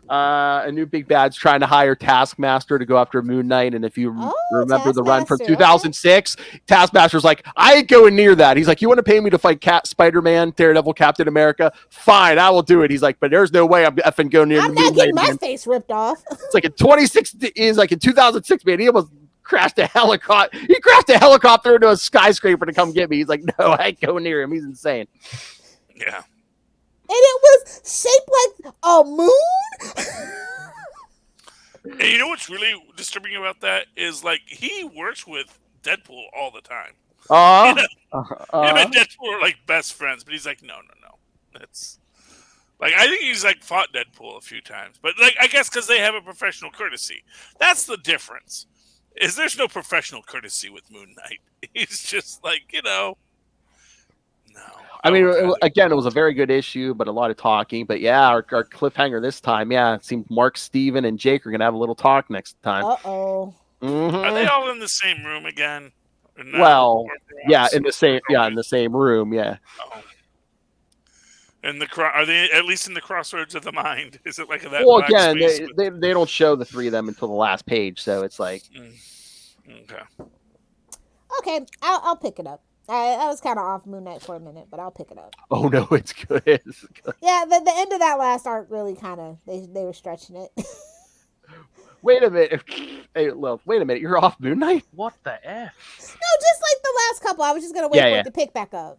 a new big bad's trying to hire Taskmaster to go after Moon Knight, and if you remember the run from Taskmaster, 2006, Taskmaster's like, I ain't going near that. He's like, you want to pay me to fight Spider-Man, Daredevil, Captain America? Fine, I will do it. He's like, but there's no way I'm effing going near I'm Moon not getting Knight. my Man. face ripped off. It's like in 2006, man. He almost crashed a helicopter. He crashed a helicopter into a skyscraper to come get me. He's like, no, I ain't going near him. He's insane. Yeah. And it was shaped like a moon. And you know what's really disturbing about that is like he works with Deadpool all the time. Him and Deadpool are like best friends, but he's like, no. That's like I think he's like fought Deadpool a few times, but like I guess because they have a professional courtesy. That's the difference. Is there's no professional courtesy with Moon Knight. He's just like no. I mean, again, it was a very good issue, but a lot of talking. But yeah, our cliffhanger this time, yeah, it seems Mark, Steven, and Jake are going to have a little talk next time. Uh-oh. Are they all in the same room again? Or no? Well, Or yeah, else? in the same room, yeah. Oh. And are they at least in the crossroads of the mind? Is it like that? Well, black again, space with- they don't show the three of them until the last page, so it's like, Okay. Okay, I'll pick it up. I was kind of off Moon Knight for a minute, but I'll pick it up. oh no, it's good. It's good. Yeah, the end of that last arc really kind of they were stretching it. Wait a minute. Hey, look, wait a minute. You're off Moon Knight? What the F? No, just like the last couple. I was just gonna wait for it to pick back up.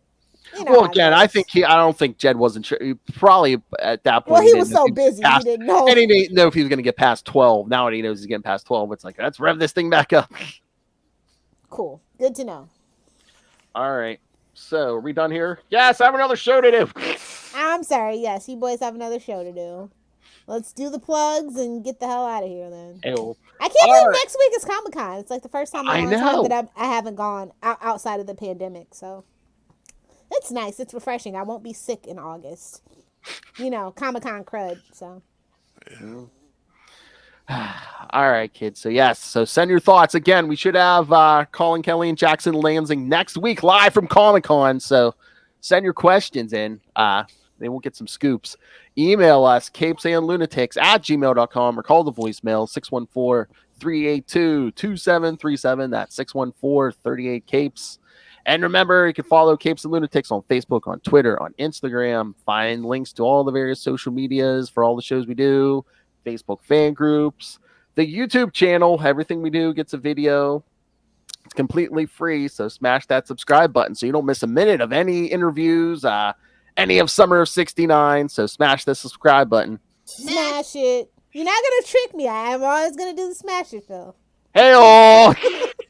You know Well, how it again, I goes. don't think Jed wasn't sure. He probably at that point. Well, he didn't was know so if he'd busy, pass- he didn't know. And he didn't know if he was going to get past 12. Now that he knows he's getting past 12, it's like, let's rev this thing back up. Cool, good to know. All right. So, are we done here? Yes, I have another show to do. I'm sorry. Yes, you boys have another show to do. Let's do the plugs and get the hell out of here then. Ew. I can't believe right. next week is Comic-Con. It's like the first time in a I long know. time that I haven't gone outside of the pandemic. So it's nice. It's refreshing. I won't be sick in August. You know, Comic-Con crud. So All right, kids. So, yes. So, send your thoughts. Again, we should have Colin Kelly and Jackson Lansing next week live from Comic-Con. So, send your questions in. They won't get some scoops. Email us, CapesandLunatics@gmail.com, or call the voicemail, 614-382-2737. That's 614-38-CAPES. And remember, you can follow Capes and Lunatics on Facebook, on Twitter, on Instagram. Find links to all the various social medias for all the shows we do, Facebook fan groups, the YouTube channel. Everything we do gets a video. It's completely free, so smash that subscribe button so you don't miss a minute of any interviews, any of Summer of 69. So smash the subscribe button. Smash it. You're not going to trick me. I am always going to do the smash it, Phil. Hey-oh!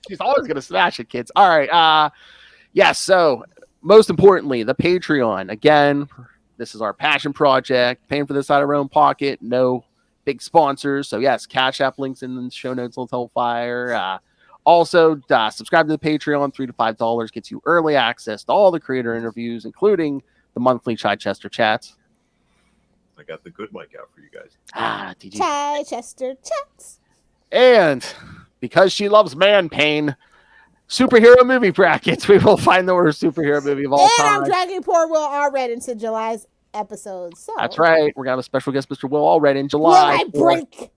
She's always going to smash it, kids. All right. Yes, so most importantly, the Patreon. Again, this is our passion project, paying for this out of our own pocket, no big sponsors. So yes, Cash App links in the show notes on Hellfire. Also, subscribe to the Patreon. $3 to $5 gets you early access to all the creator interviews, including the monthly Chichester chats. I got the good mic out for you guys. TG. Chichester chats. And because she loves man pain, superhero movie brackets. We will find the worst superhero movie of all And time. I'm dragging poor Will Allred into July's episode. So That's right. We're going to have a special guest, Mr. Will Allred, in will July. I break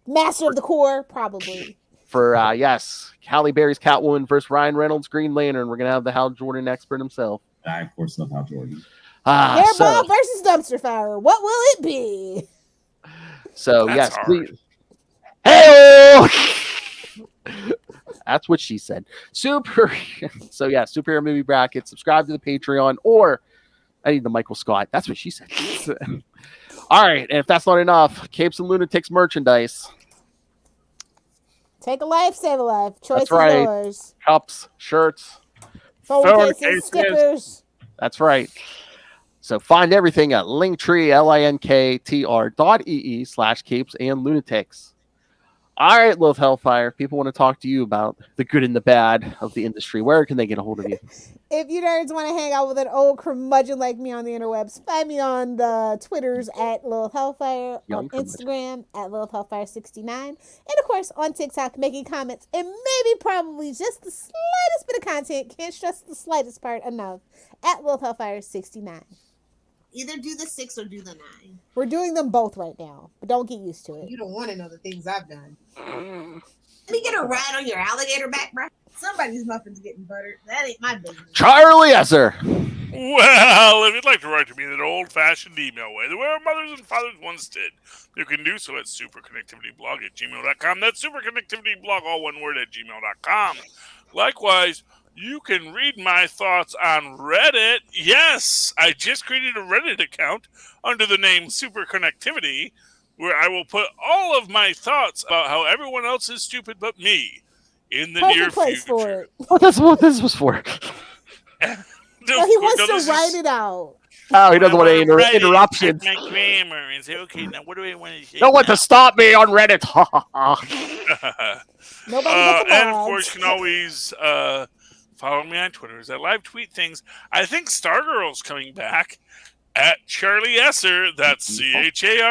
Master of the Core? Probably. For, yes, Halle Berry's Catwoman versus Ryan Reynolds' Green Lantern. We're going to have the Hal Jordan expert himself. I, of course, love Hal Jordan. Hairball versus Dumpster Fire. What will it be? So, That's yes, hard. please. Hey! That's what she said. So yeah, superhero movie bracket. Subscribe to the Patreon, or I need the Michael Scott. That's what she said. All right, and if that's not enough, Capes and Lunatics merchandise. Take a life, save a life. Choice is right. yours. Cups, shirts, Phone phone cases, cases. stickers. That's right. So find everything at Linktree, linktr.ee/Capes and Lunatics. All right, Lilith Hellfire. People want to talk to you about the good and the bad of the industry. Where can they get a hold of you? If you nerds want to hang out with an old curmudgeon like me on the interwebs, find me on the Twitters at Lilith Hellfire, Young on curmudgeon. Instagram at Lilith Hellfire69, and of course on TikTok making comments and maybe probably just the slightest bit of content, can't stress the slightest part enough, at Lilith Hellfire69. Either do the 6 or do the 9. We're doing them both right now, but don't get used to it. You don't want to know the things I've done. Let me get a ride on your alligator back, bro. Somebody's muffin's getting buttered. That ain't my business. Charlie Esser. Well, if you'd like to write to me in an old-fashioned email way, the way our mothers and fathers once did, you can do so at superconnectivityblog@gmail.com. That's superconnectivityblog, all one word, at gmail.com. Likewise, you can read my thoughts on Reddit. Yes, I just created a Reddit account under the name Superconnectivity, where I will put all of my thoughts about how everyone else is stupid but me in the near Perfect place for future. it. Oh, that's what this was for. Oh, he wants to write it out. Oh, he doesn't want any interruptions. My grammar and say, okay, now what do I want to say? No one to stop me on Reddit. Nobody gets a and of badge. course, you can always follow me on Twitter as I live tweet things. I think Stargirl's coming back at Charlie Esser. That's CharlieEsser.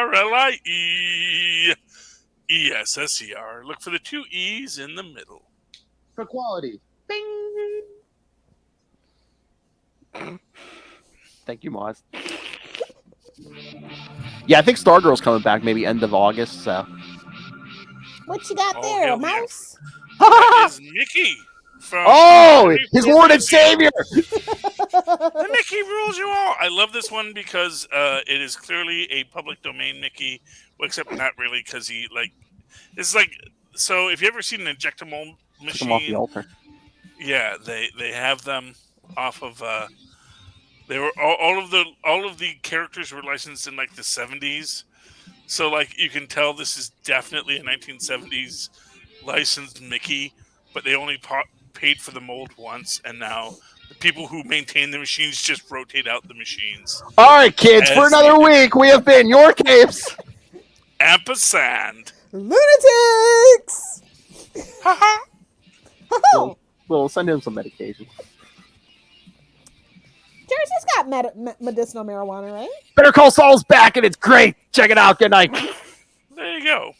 Look for the 2 E's in the middle. For quality. Thank you, Moz. Yeah, I think Stargirl's coming back maybe end of August. So. What you got Oh, there, a hell yeah. mouse? That is Mickey. From Oh, his Lord and Savior. The Mickey rules you all. I love this one because it is clearly a public domain Mickey, well, except not really, because he it's like, so if you ever seen an injectable Took him off the machine, altar. yeah, they have them off of. They were all of the characters were licensed in like the 70s, so like you can tell this is definitely a 1970s licensed Mickey, but they only paid for the mold once, and now the people who maintain the machines just rotate out the machines. All right, kids, for another week, we have been your Capes. Ampersand. Lunatics! We'll send him some medication. Jersey's got medicinal marijuana, right? Better Call Saul's back, and it's great. Check it out. Good night. There you go.